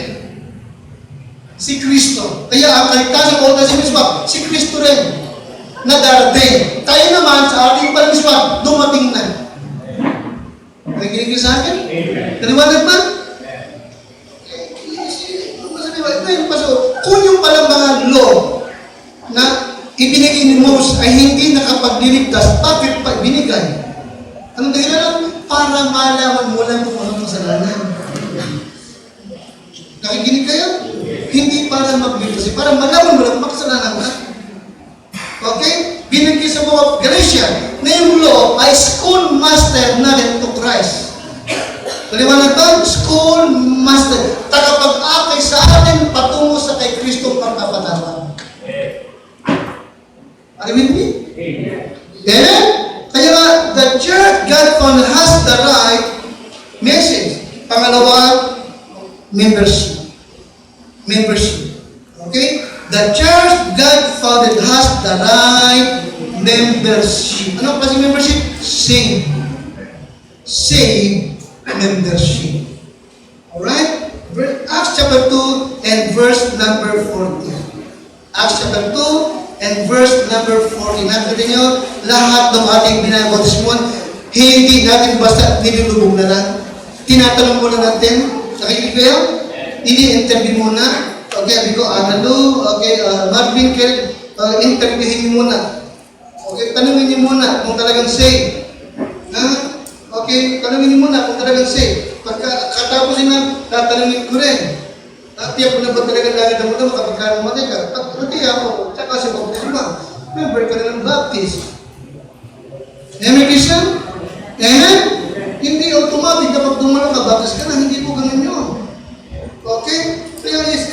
Si Kristo. Kaya ang kaligtasan ng Old Testament, si Kristo rin na darating. Tayo naman sa ating paliswat, dumating na. Nakikinig niyo sa akin? Kaliwanag ba? Kung yung palang mga law na ibinigay ni Moses ay hindi nakapagliligtas, bakit pa ibinigay? Anong dahilan? Para malaman mo lang kung anong kasalanan. Nakikinig kayo? Hindi para magligtas, para malaman mo lang kung makasalanan ka. Okay? Binigay sa mga Galatia na yung law ay schoolmaster na rin to Christ. Kaliwanag ba? Schoolmaster. Tagapag-akay sa atin patungo sa kay Kristong pagkapatawa. Are you with me? Amen? Kaya nga, the church God found has the right message. Pangalawa, membership. Membership. Okay? The church God founded has the right membership. Ano kasi membership? Same. Same membership. Alright? Acts chapter 2 and verse number 40. Acts chapter 2 and verse number 40. Nakita nyo, lahat ng ating binabautismuhan, hindi natin basta nilulubog na lang. Tinatanong muna natin, nakikinig kayo? Ini-interview muna. Okay, sabi ko, Analu, okay, Marvin, interviewin niyo muna. Okay, tanungin niyo muna kung talagang safe. Okay, tanungin niyo muna kung talagang safe. Pagkatapos na, tatanungin ko rin. Tiyak ko na ba talaga langit ang mundo, kapag namatay ka? Pati ako, tsaka si baptisma. Member ka na ng baptist. Amen, Christian? Amen? Hindi automatic kapag dumalo ka, baptist ka na, hindi po ganun yun. Okay?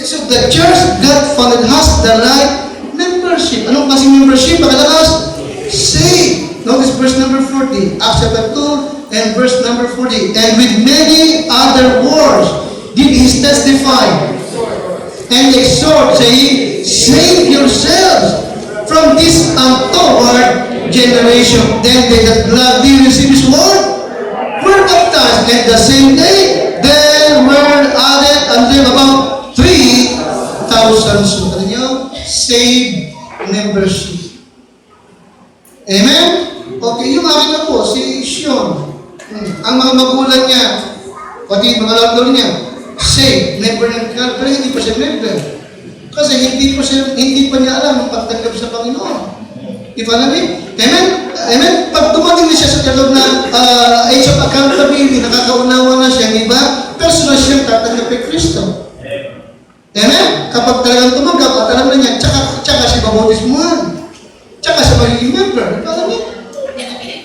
So the church God founded has the right membership. Anong klaseng membership? Pagkatapos, saved. Notice verse number 40. Acts chapter 2 and verse number 40. And with many other words did he testify and exhort, saying, save yourselves from this untoward generation. Then they that gladly received his word were baptized, and the same day there were added unto them about 3,000 souls. Ano nyo? Saved membership. Amen? Okay, yung akin na po, si Sean. Ang mga magulang niya, pati mga lalo niya, saved, member ng club, pero hindi pa siya member. Kasi hindi pa niya alam ang pagtanggap sa Panginoon. If alam niyo? Amen? Amen? Pag dumating na siya sa kaloob na age of accountability, nakakaunawa na siya, di ba? Personal siyang tatanggap kay Kristo. Amen? Kapag talagang tumanggap at alam na niya, tsaka siya babautismuhan. Tsaka siya magiging member. Alam niyo?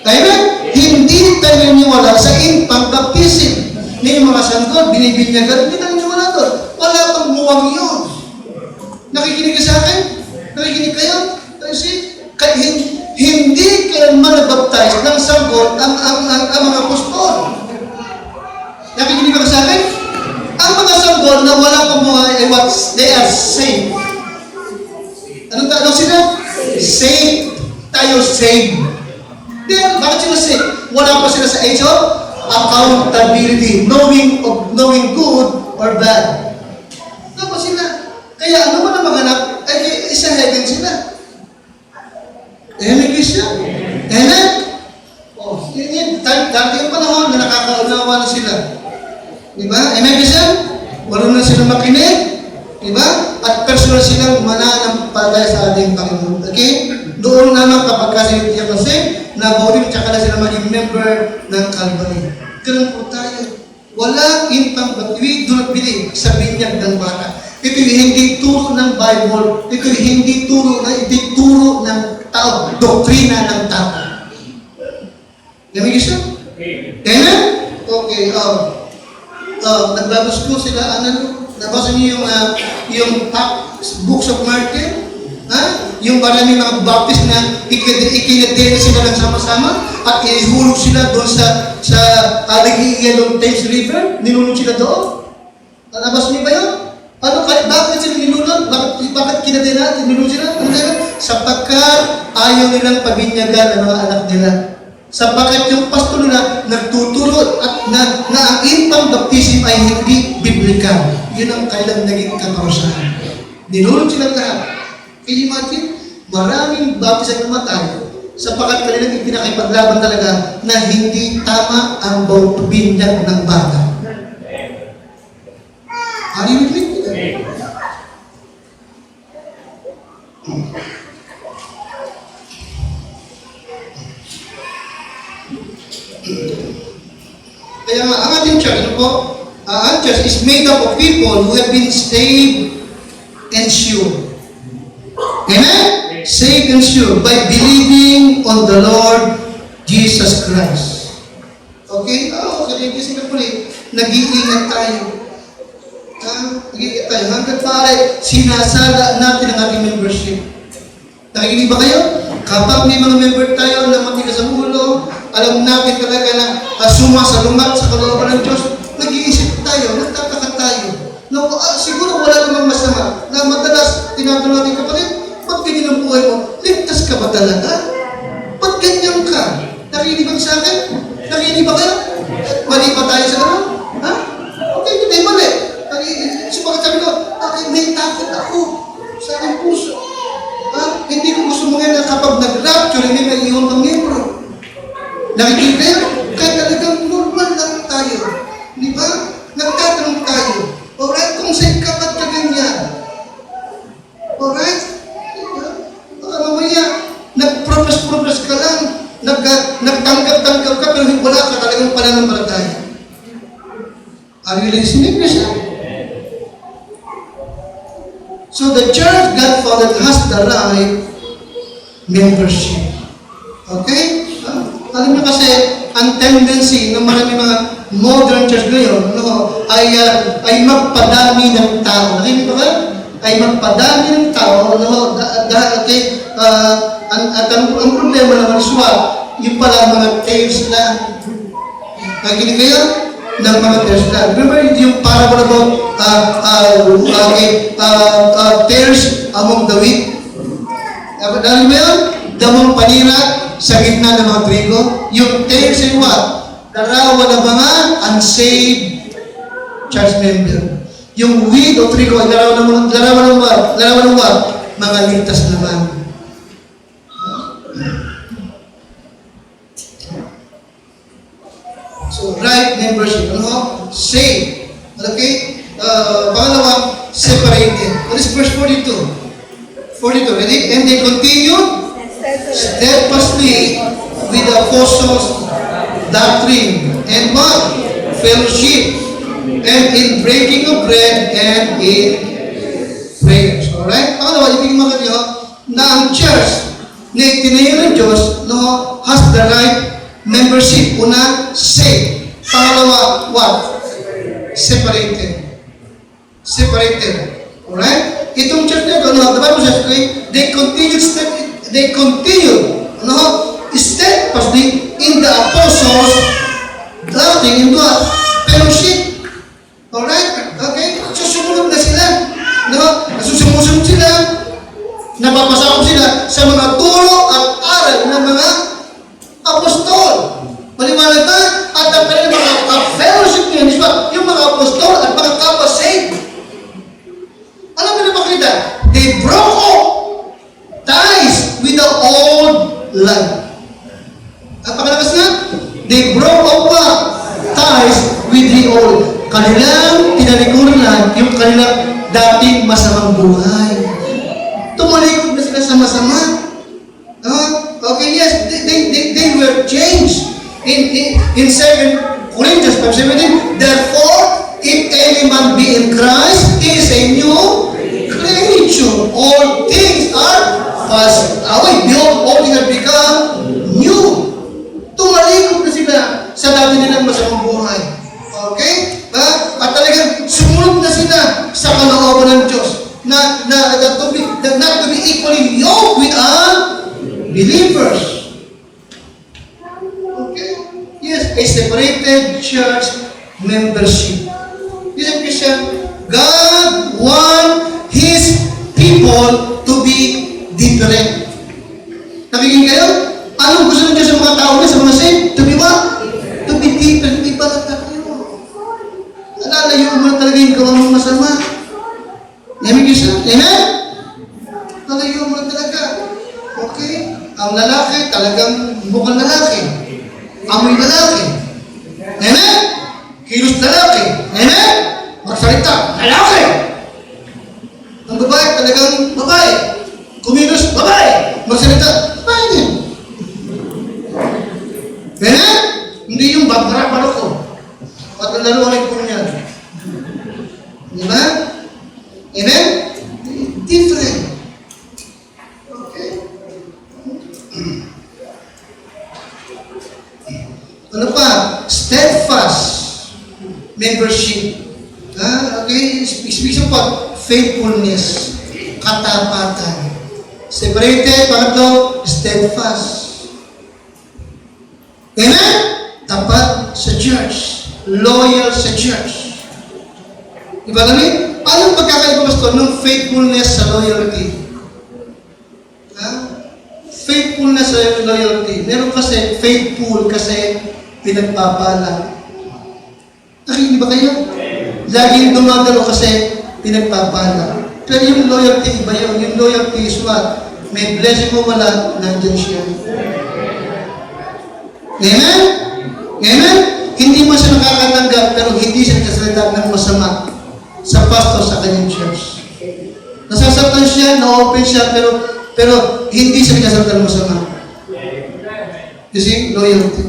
Amen? Hindi tayo naniniwala sa infant baptism. Yung mga sanggol, binibinyagan, hindi tayo naniniwala doon. Wala pang muwang yun. Nakikinig ka sa akin? Nakikinig kayo? Kasi, hindi kayo manabaptize ng sanggol ang mga apostol. Nakikinig ka sa akin? Ang mga sanggol na wala pang mga they are saved. Anong sila? Saved. Tayo saved. Then, bakit sila saved? Wala pa sila sa age of accountability. Knowing good or bad. Wala pa sila. Kaya ano man ang maghanap, ay isa heaven sila. Amen, Christian? Amen? Oh, yun. Dati yung panahon na nakakaunawa na sila. Diba? Amen, Christian? Marunong na sila makinig. Diba? At personal silang mananampalataya sa ating Panginoon. Okay? Doon naman kapag kasi hindi kasi, naborin tsaka na sila maging member ng Calvary. Ganun po tayo. Walang infant but we do not believe sa binyag ng bata. Ito yung hindi turo ng Bible. Ito yung hindi turo ng tao. Doktrina ng tao. Lamig siya? Amen? Okay. Nagbabas ko sila, nabasa niyo yung books of Martin? Yung maraming mga baptist na ikinadena sila lang sama-sama at ihulog sila doon sa Yellow Thames River. Nilulog sila doon. Nabasa niyo ba yun? Bakit sila nilulog? Bakit kinadena? Nilulog sila? Sapagkat ayaw nilang pabinyagan ang mga anak nila. Sapagkat yung pastor nila nagtuturo at na ang infant baptism ay hindi biblikal. Yun ang kailang naging kaparusahan. Dinulot silang lahat. Can you imagine? Maraming baptisan namatay sapagkat kanilang ipinakipaglaban talaga na hindi tama ang binyag ng bata. Are you with me? Kaya nga, ang ating church, ano po? Ang church is made up of people who have been saved and sure. Amen? Saved and sure by believing on the Lord Jesus Christ. Okay? Kasi sila po nag-iingat tayo. Nag-iingat tayo. Hanggang pare, sinasala natin ang ating membership. Nakikinig ba kayo? Kapag may mga member tayo na matigas ang ulo, alam natin talaga na sumasalungat sa kalooban ng Diyos, nag-iisip tayo, nagtataka tayo. Siguro wala namang masama na madalas tinatanong natin, kapatid, ba't ganyan ang buhay mo? Ligtas ka ba talaga? Ba't ganyan ka? Nakikinig ba sa akin? Nakikinig ba kayo? Mali ba tayo sa gano'n? Ha? Okay, hindi mali. Bakit sabi ko, may takot ako sa aking puso. Hindi ko gusto mo ngayon na kapag nag-rapture, hindi may iyon ng membro. Nakikinig kayo? Kaya talagang normal lang tayo. Di ba? Nagtatanong tayo. Alright, kung sa'yo ka ba't ka ganyan? Alright? Baka mamaya, nag-progress ka lang, nagtanggap-tanggap ka, pero wala ka talagang pananampalataya. Are you listening? So the church God founded has the right membership. Okay? Alam niyo kasi, ang tendency ng marami mga modern church ngayon ay magpadami ng tao. Nakinig ba ka? Ay magpadami ng tao. At ang problema naman is yung pala mga tails na. Nakinig kayo? Ng mga tails na. Remember yung parable about tares among the wheat? Dahil mo yun? Damong panira sa gitna ng mga trigo. Yung tares ay what? Larawan ng mga unsaved church member. Yung wheat o trigo ay larawan ng what? Mga ligtas naman. So, right membership. Ano? Saved. Okay? Pangalawa, separated. What is verse 42? 42, ready? And they continued steadfastly with the apostles' doctrine and what? Fellowship, and in breaking of bread and in prayers. Alright? Pangalawa, ibig makatiyo na ang church na itinayo ng Diyos has the right membership. Una, saved. Pangalawa, what? Separated. Separated. Alright? Itong church na ito, the Bible says, they continued steadfastly in the apostles' doctrine in what? Fellowship. Alright? Okay? So, sumunod na sila. Sumusunod sila. Napapasakop sila sa mga turo at aral ng mga apostol. Maliwanag na? At ang kanilang mga fellowship niya, yung mga apostol at mga kapwa-saved. Alam mo na makita? They broke off ties with the old life. At pakalakas na? They broke off what? Ties with the old. Kanilang tinalikuran yung kanilang dating masamang buhay. Tumalikod na sila sa masama. Okay, yes, they were changed. In 2 Corinthians 5:17, therefore, if any man be in Christ, he is a new creature. All things are passed away. Behold, all things have become new. Tumalikod na sila sa dati nilang masamang buhay. Okay? At talagang sumunod na sila sa kalooban ng Diyos. Not to be equally yoked with believers. Okay? Yes, a separated church membership. Listen, Christian, God wants His people to be different. Nakikita kayo? Anong gusto ng Diyos sa mga tao na sa mga saved? To be what? To be different. Iba lang tayo. Alalayo mo na talaga yung gawa mong masama. Amen? Amen? Alalayo mo na talaga. Okay? Ang lalaki talagang mukhang lalaki. Amoy lalaki. Amen? Kilos lalaki. Amen? Magsalita. Lalaki! Ang babae talagang babae. Kumilos, babae. Magsalita. Babae din. Amen? Hindi yung babara-baro ko. At ang laruan ko niya. Di ba? Amen? Different. Okay? Ano pa? Steadfast membership. Okay? Speaks about faithfulness, katapatan. Separated, pangatlo, steadfast. Amen? Tapat sa church. Loyal sa church. Diba kami? Anong pagkakaiba, Pastor, ng faithfulness sa loyalty? Faithfulness sa loyalty. Meron kasi faithful kasi pinagpapala. Nakikinig ba kayo? Laging dumadalo kasi pinagpapala. Pero yung loyalty, iba yun. Yung loyalty is what? May blessing mo wala, nandyan siya. Amen? Amen? Hindi mo siya nakakatanggap, pero hindi siya nagkasalita ng masama sa pastor sa kanyang church. Nasasaktan siya, na-open siya, pero hindi siya nagkasalita ng masama. You see? Loyalty.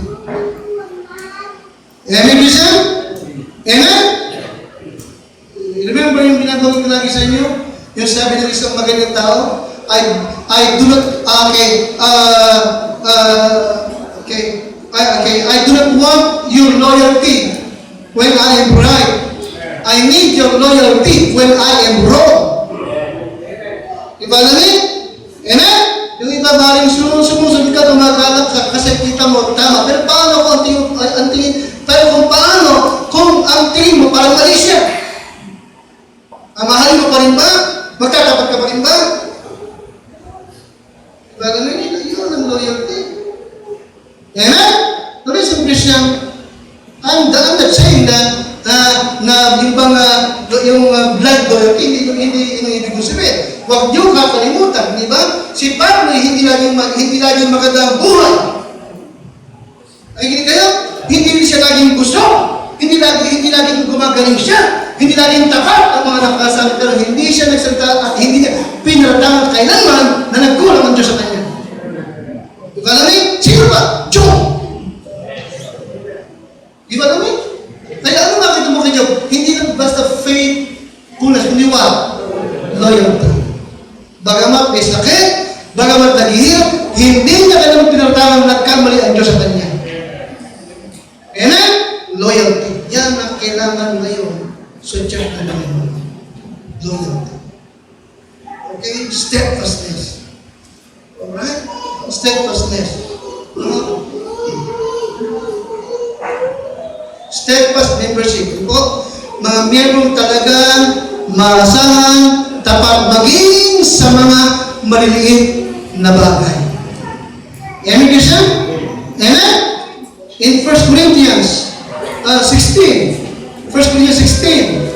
Amen, Christian? Amen? Remember yung ginagawa ko lagi sa inyo? Yung sabi ng isang magandang tao, I do not, I do not want your loyalty when I am right. I need your loyalty when I am wrong. Diba namin? Amen? Yung iba maring sumusunod ka, tumagalak ka kasi kita mo tama. Pero paano kung kung ang tingin mo parang mali siya? Mahalin mo pa rin ba? Magtatapat ka pa rin ba? Diba namin? Yun ang loyalty. Amen? The reason, Christian, I'm not saying that yung blood loyalty, hindi yung ibig sabihin. Huwag niyo kakalimutan, di ba? Si Pablo hindi laging magandang buhay. Ay, hindi kayo? Hindi rin siya laging gusto. Hindi laging gumagaling siya. Hindi laging tapat ang mga nakasalit. Pero hindi siya nagsalita at hindi niya pinaratangan kailanman na nagkulang ang Diyos sa kanya. Di ba namin? Sino ba? Job. Di ba namin? Kaya ano makita mo kay Job? Hindi lang basta faithfulness, kundi what? Loyalty. Bagamat may sakit, bagamat naghihirap, hindi niya kailangan pinaratangan nagkamali ang Diyos sa kanya. Amen? Loyalty. Yan ang kailangan ngayon sa church na namin. Loyalty. Okay? Steadfastness. Alright? Steadfastness. Steadfast membership. Po, mga miyembrong talagang maasahan, tapat maging sa mga maliliit na bagay. Amen, Christian? Amen? In 1 Corinthians 16. 1 Corinthians 16.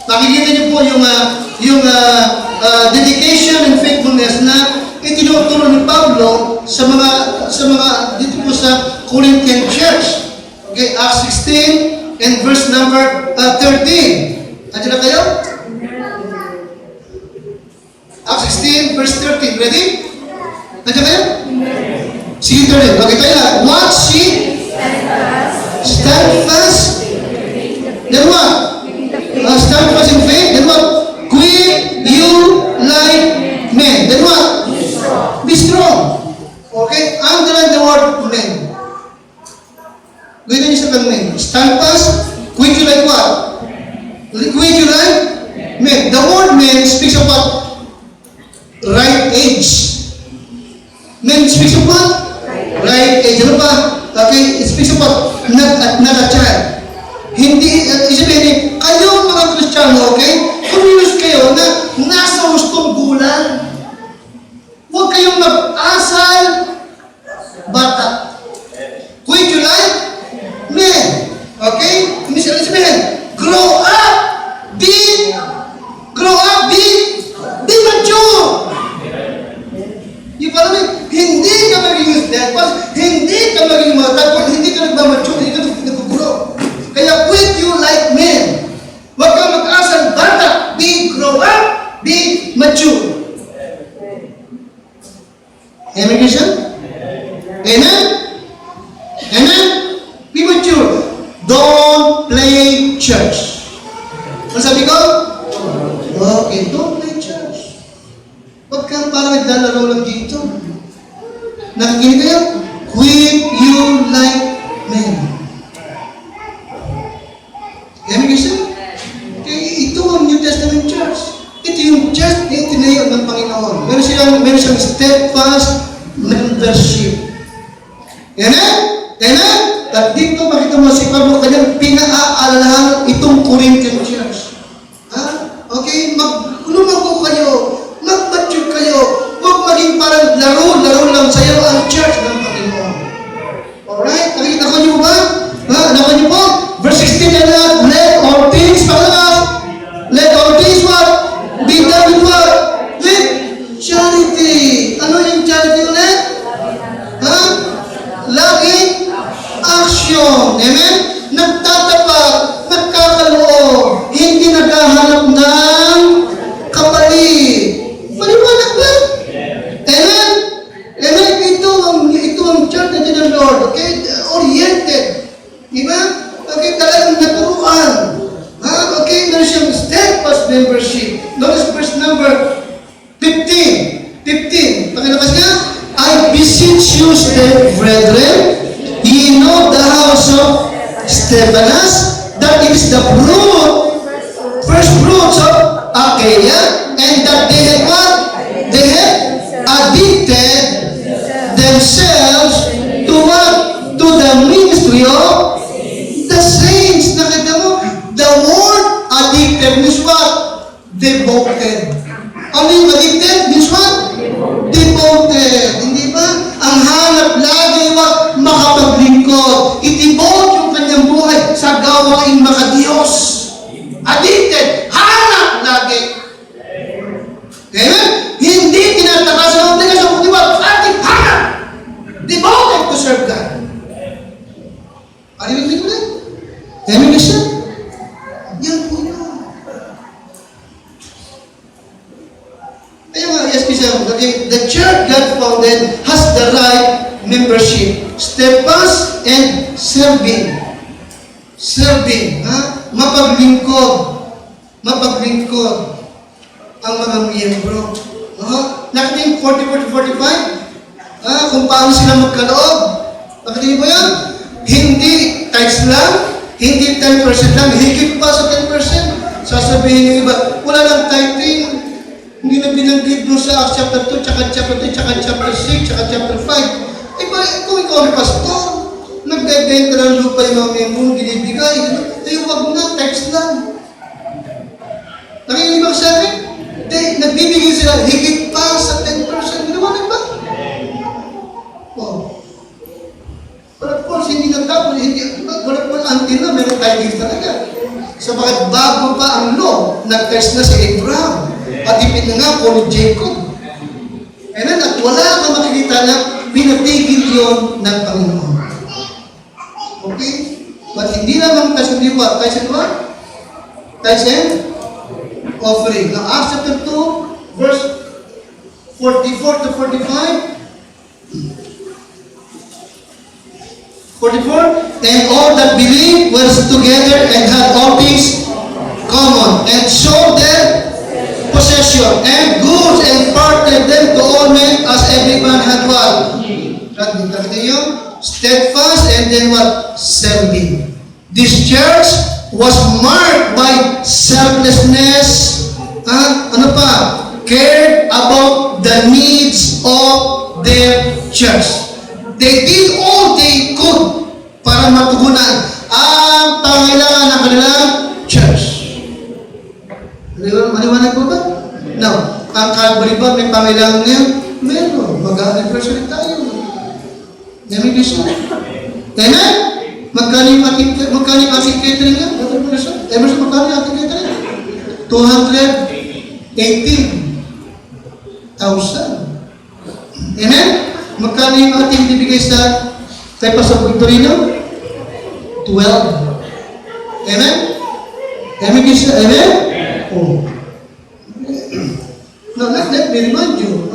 Makikita niyo po yung dedication and faithfulness na itinuturo ni Pablo sa mga dito po sa Corinthian church. Okay, Acts 16 and verse number 13. Andiyan na kayo? Acts 16 verse 13. Ready? Andiyan kayo? Sige, 13. Okay, tayo na. What? Steadfast. Then what? Steadfast in faith. Then what? Quick, you like men. Then what? Be strong. Okay? Underline the word men. Gawin niyo sa kang men. Stand fast. Quick you like what? Quick you like men. The word men speaks about right age. Men speaks about right age. Ano pa? Okay? It speaks about not a child. Hindi, isabihin, kayo bata. Quit you like men. Okay? Hindi sila sabihin, grow up, be mature. Yung parang hindi ka maging steadfast, hindi ka maging matapos, hindi ka nagmamature, hindi ka nag-grow. Kaya quit you like men. Huwag kang mag-asal bata. Grow up, be mature. Amen, Christian? Amen? Amen? Be mature. Don't play church. Ano sabi ko? Okay, don't play church. Huwag kang parang naglalaro lang dito. Nakikinig kayo? Quit you like men. Amen, Christian? Okay, ito ang New Testament church. Ito yung church na tinayo ng Panginoon. Meron siyang steadfast membership. Amen? Amen? At dito makita mo si Pablo kanyang pinaalalahan itong Corinthian church. Okay? Lumago kayo. Mag-mature kayo. Huwag maging parang laro lang sa'yo ang church ng Panginoon. Alright? Nakikita ko niyo ba? Nakikita niyo po? Verse 16 na lang. Let all things, let all things what? Be done with what? With charity. Ano yung charity ulit? Loving action. Amen? Nagtatapag, nagkakaloob, hindi naghahanap ng kapalit. Maliwanag ba? Amen? Amen? Ito ang church na ng Lord. Okay? Oriented. Diba? Okay, talagang naturuan. Okay, meron siyang steadfast membership. Notice verse number 15. Pakilabas niya. I beseech you, brethren, ye know the house of Stephanas, that is the first fruits of Achaia, and that they have what? They have addicted themselves to what? To the ministry of the saints. Nakita mo? The word addicted means what? Devoted. Ano yung addicted means what? Devoted. Hindi ba? Ang hanap lagi what? Makapaglingkod. I-devote yung kanyang buhay sa gawaing makadiyos. Addicted. Hanap lagi. Amen? Hindi tinatakasan ang obligasyon kung diba? Ating hanap. Devoted to serve God. Ano yung ito na? Amen, Christian? Yan po yun. Ayun nga, yes, Christian. The church God founded has the right membership. Steadfast and serving. Serving. Mapaglingkod ang mga miyembro. Nakita yung 40-45? Kung paano sila magkaloob. Nakita niyo ba yan? Hindi tithes lang, hindi 10% lang, higit pa sa 10%. Sasabihin yung iba, wala lang tithing. Hindi na binanggit mo sa Acts chapter 2, tsaka chapter 3, tsaka chapter 6, tsaka chapter 5. Kung ikaw ang pastor, nagbebenta ng lupa yung mga membro, binibigay. Huwag na, tithes lang. Nakikinig ba sa akin? Nagbibigay sila higit pa sa 10%. Binawanan ba? But of course, hindi nagtapos, wala po until na, meron tithing talaga. So bakit bago pa ang law, nag-test na si Abraham, at ipinangako ni Jacob. Amen? At wala kang makikita na pinatigil yun ng Panginoon. Okay? But hindi naman tithes and what? Tithes and what? Tithes and offering. Now, Acts chapter 2, verse 44 to 45. 44, and all that believed was together and had all things common, and sold their possession and goods and parted them to all men as every man had what? Steadfast and then what? Serving. This church was marked by selflessness. Ano pa? Cared about the needs of their church. They did all they could para matugunan ang pangailangan ng kanilang church. Maliwanag po ba? Now, ang Calvary ba may pangailangan ngayon? Meron. Mag-anniversary tayo. Navigation. Amen? Magkano yung ating catering nga? Emerson, magkano yung ating catering? 218,000. Amen? Magkano yung ating bibigay sa kay Pastor Victorino? 12. Amen? Navigation. Amen? Oh. Now, let me remind you,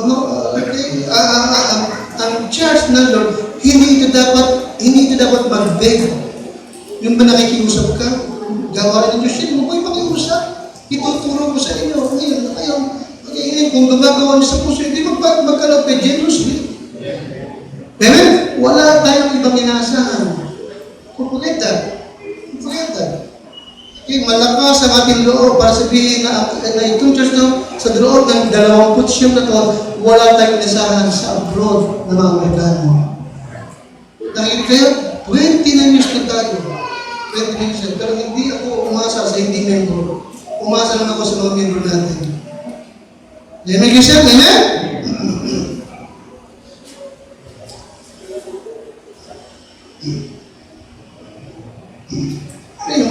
ang church ng Lord, hindi ito dapat mag-beg. Yung ba nakikiusap ka, gawa rin Diyos yun, huwag makiusap. Ituturo ko sa inyo, ngayon, kung gumagawa niyo sa puso, hindi magkalap kay generously. Amen? Wala tayong ibang inaasahan. Forget that. Okay, malakas ang ating loob para sabihin na itong church na sa loob ng 29 na taon, wala tayong inasahan sa abroad na mga Amerikano. Dahil kayo, 29 years na tayo. 29 years. Pero hindi ako umasa sa hindi member. Umasa lang ako sa mga member natin. Amen, Giselle? Amen?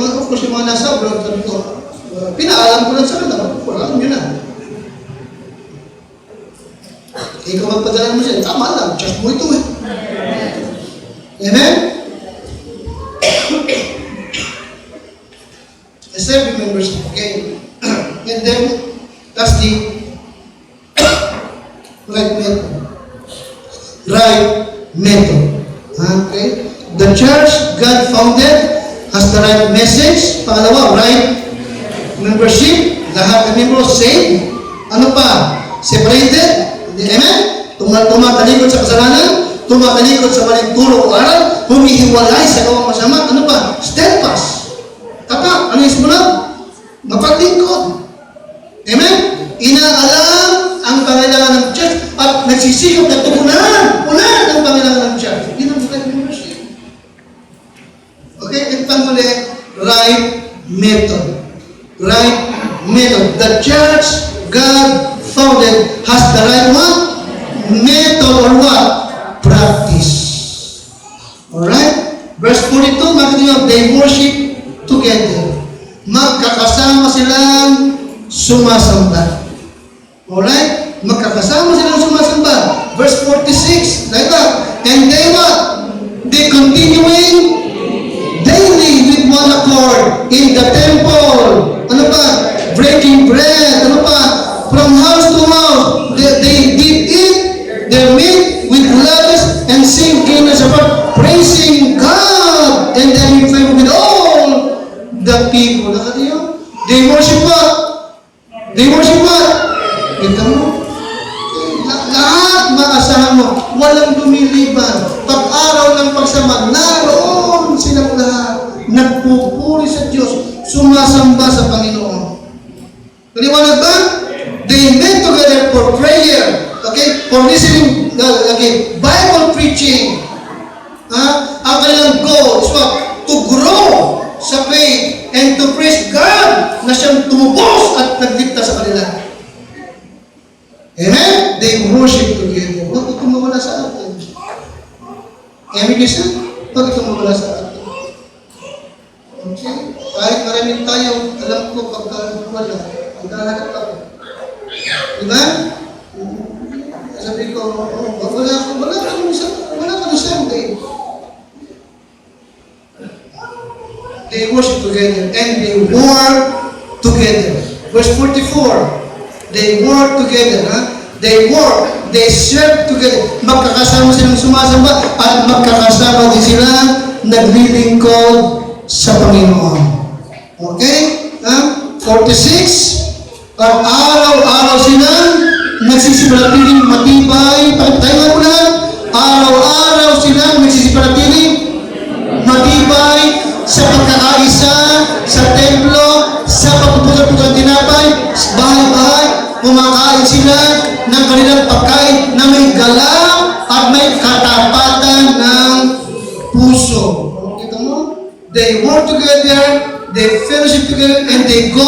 Of course, yung mga nasa abroad, sabi ko, pinaalam ko lang sa kanila, alam nyo na. Ikaw magpadala mo siya, tama lang, church mo ito eh. Amen? As every members, okay? And then, that's the right method. Right method. Okay? The church God founded has the right message. Pangalawa, right membership. Lahat ng membro saved. Ano pa? Separated. Amen? Tumatalikod sa kasalanan. Tumatalikod sa maling turo o aral. Humihiwalay sa gawang masama. Ano pa? Steadfast. Tapat. Ano yung simula? Mapaglingkod. Amen? Inaalam ang pangailangan ng church at nagsisikap na tugunan ang pangailangan ng church. Yun ang right membership. Okay, and panghuli, right method. Right method. The church God founded has the right what? Method or what? Practice. Alright? Verse 42, makikita nyo, they worship together. Magkakasama silang sumasamba. Alright? Magkakasama silang sumasamba. Verse 46, like that. And they what? They continuing daily with one accord in the temple. Ano pa? Breaking bread. Ano pa? From house to house. They did eat their meat with gladness and sing hymns about praising God and then in favor with all the people. Nakatiyo? They worship what? They worship what? Ito mo. Lahat maasahan mo. Walang lumiliban. Pag-araw ng pagsama, naroon silang lahat. Nagpupuri sa Diyos. Sumasamba sa Panginoon. Paliwanag ba? They met together for prayer. Okay? For listening, okay, Bible preaching. Ang kanilang goal is what? To grow sa faith and to praise God na siyang tumubos at nagligtas sa kanila. Amen? They worship together. Huwag ito mawala sa atin. Amen, Krishna? Huwag ito mawala sa atin. Okay? Kahit maraming tayo, alam ko pagka wala, maghahanap ako. Diba? Sabi ko, wala ka Sunday. They worship together and they work together. Verse 44. They work together, They work, they serve together. Magkakasama silang sumasamba at magkakasama din sila naglilingkod sa Panginoon. Okay? 46. At araw-araw silang nagsisiparatiling matibay. Tayo mo lang. Araw-araw silang nagsisiparatiling matibay sa pagkakaisa, sa templo, sa pagpupugat-pugat tinapay, bahay-bahay, kumakain sila ng kanilang pagkain na may galaw at may katapatan ng puso. Kita mo? They work together, they fellowship together, and they go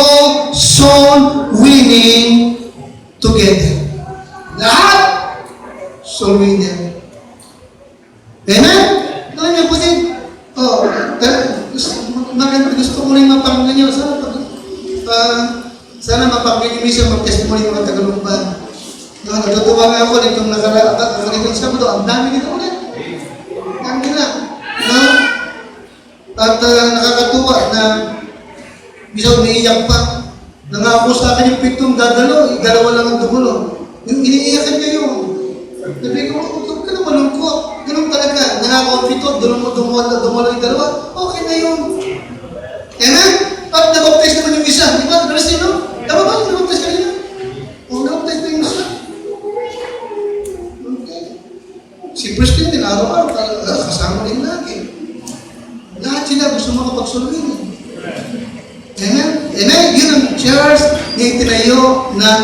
soul winning together. Lahat soul winning. Amen? Alam niyo po din, gusto ko rin mapanggan niyo. Sana mapanggan niyo minsan mag-testimony mga Tagalumban. Natutuwa nga ako nitong nakakaragong Sabado, ang dami nito ulit. Ang nila. At nakakatuwa na minsan umiiyak pa. Nangako sa akin yung 7 dadalo, 2 lang ang dumulo. Yung iniiyakan niya yun. Sabi ko, huwag ka na malungkot. Ganun talaga. Nangako ang 7, dumulo yung 2. Okay na yun. Amen? At nabaptize naman yung isa. Di ba? Brasil, no? Tama ba? Nabaptize ka nila? O, nabaptize na yung isa. Okay. Si Preston din, araw-araw, kasama din lagi. Lahat sila gusto makapagsulwin. Amen? Amen? Yun ang church na itinayo ng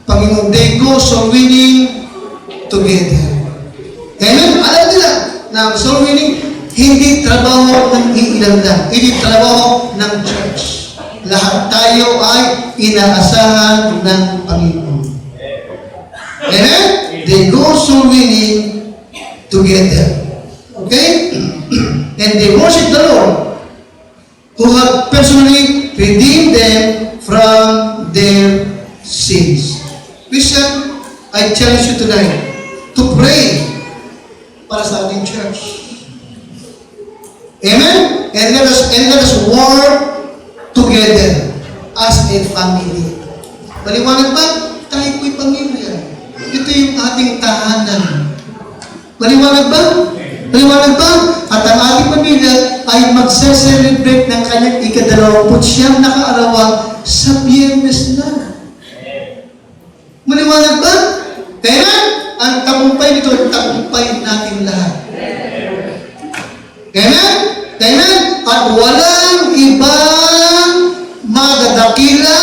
Panginoon. They go soul winning together. Amen? Alam nila na ang soul winning, hindi trabaho ng iilan lang. Hindi trabaho ng church. Lahat tayo ay inaasahan ng Panginoon. Amen? They go soul winning together. Okay? And they worship the Lord who have personally redeemed them from their sins. Christian, I challenge you tonight to pray para sa ating church. Amen? And let us work together as a family. Maliwanag ba? Tayo po'y pamilya. Ito yung ating tahanan. Maliwanag ba? Maliwanag ba? At ang ating pamilya ay magse-celebrate ng kanyang 29 na kaarawan sa Biyernes na. Maliwanag ba? Kaya ang tagumpay nito ay tagumpay natin lahat. Amen? Amen? At walang ibang magdadakila,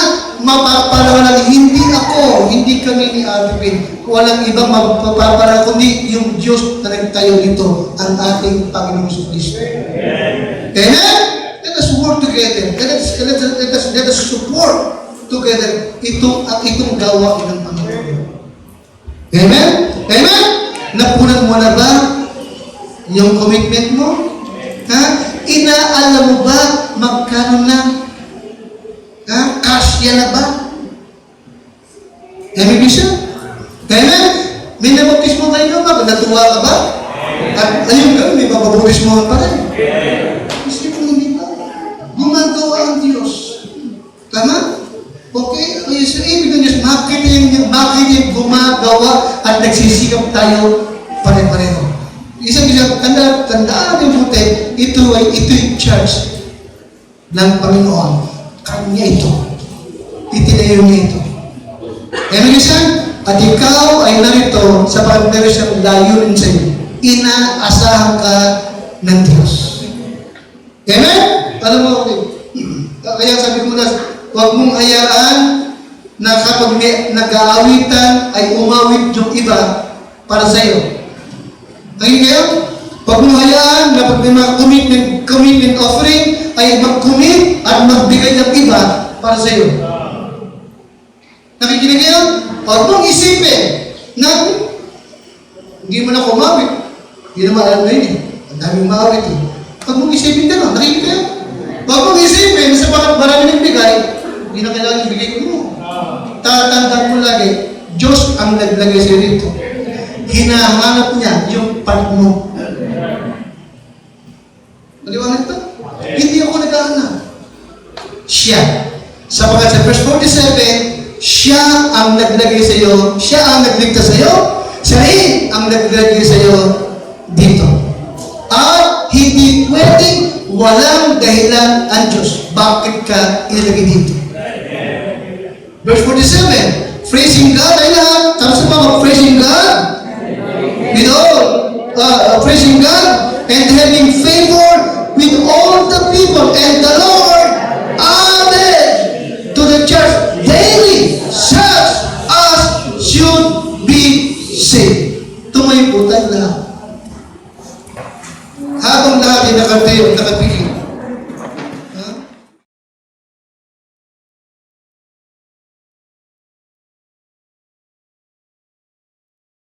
mapapalawalan. Hindi ako, hindi kami ni Arvin. Walang ibang magpapapala, kundi yung Diyos na nagtayo nito, ang ating Panginoong Kristo. Amen? Let us work together. Let us support together itong gawa ng Panginoon. Amen? Amen? Napunan mo na ba yung commitment mo? Ha? Inaalam mo ba magkano na? Ha? Kasya na ba? Amen siya? Amen? May nabaptismo kayo ba? Natuwa ka ba? At ayun ka, may mababaptismo pa rin. Kasi kung hindi ba, gumagawa ang Diyos. Tama? Okay? So, ibig ng Diyos, makita gumagawa at nagsisikap tayo pare-pareho. Isang tandaan natin puti, ito yung church ng Panginoon. Kanya ito. Itinayo niya ito. Amen, isang? At ikaw ay narito sa pag-meron siyang layunin sa iyo. Inaasahan ka ng Diyos. Amen? Alam mo, okay. Kaya sabi ko na, huwag mong hayaan na kapag nag-aawitan ay umawit yung iba para sa iyo. Ngayon kayo, huwag mong hayaan na pag may mga commitment offering ay mag-commit at magbigay ng iba para sa iyo. Nakikinig kayo? Huwag mong isipin na hindi mo na kumawit. Hindi naman alam na yun eh. Ang daming mawit eh. Huwag mong isipin ka lang. Nakikinig kayo? Huwag mong isipin sa marami ng bigay, hindi na kailangan ibigay ko mo. Tatandaan mo lagi, Diyos ang naglagay sa'yo dito. Hinahanap niya yung part mo. Maliwanag ba? Hindi ako naghahanap. Siya. Sapagkat sa verse 47, siya ang naglagay sa iyo, siya ang nagligtas sa iyo, siya ang naglagay sa iyo dito. At hindi pwedeng walang dahilan ang Diyos. Bakit ka ilagay dito? Verse 47, praising God ay lahat. Tapos sa mga praising God, with all, praising God, and having favor with all the people, and the Lord added to the church daily such as should be saved. Tumayo po tayo lahat. Habang lahat ay nakapili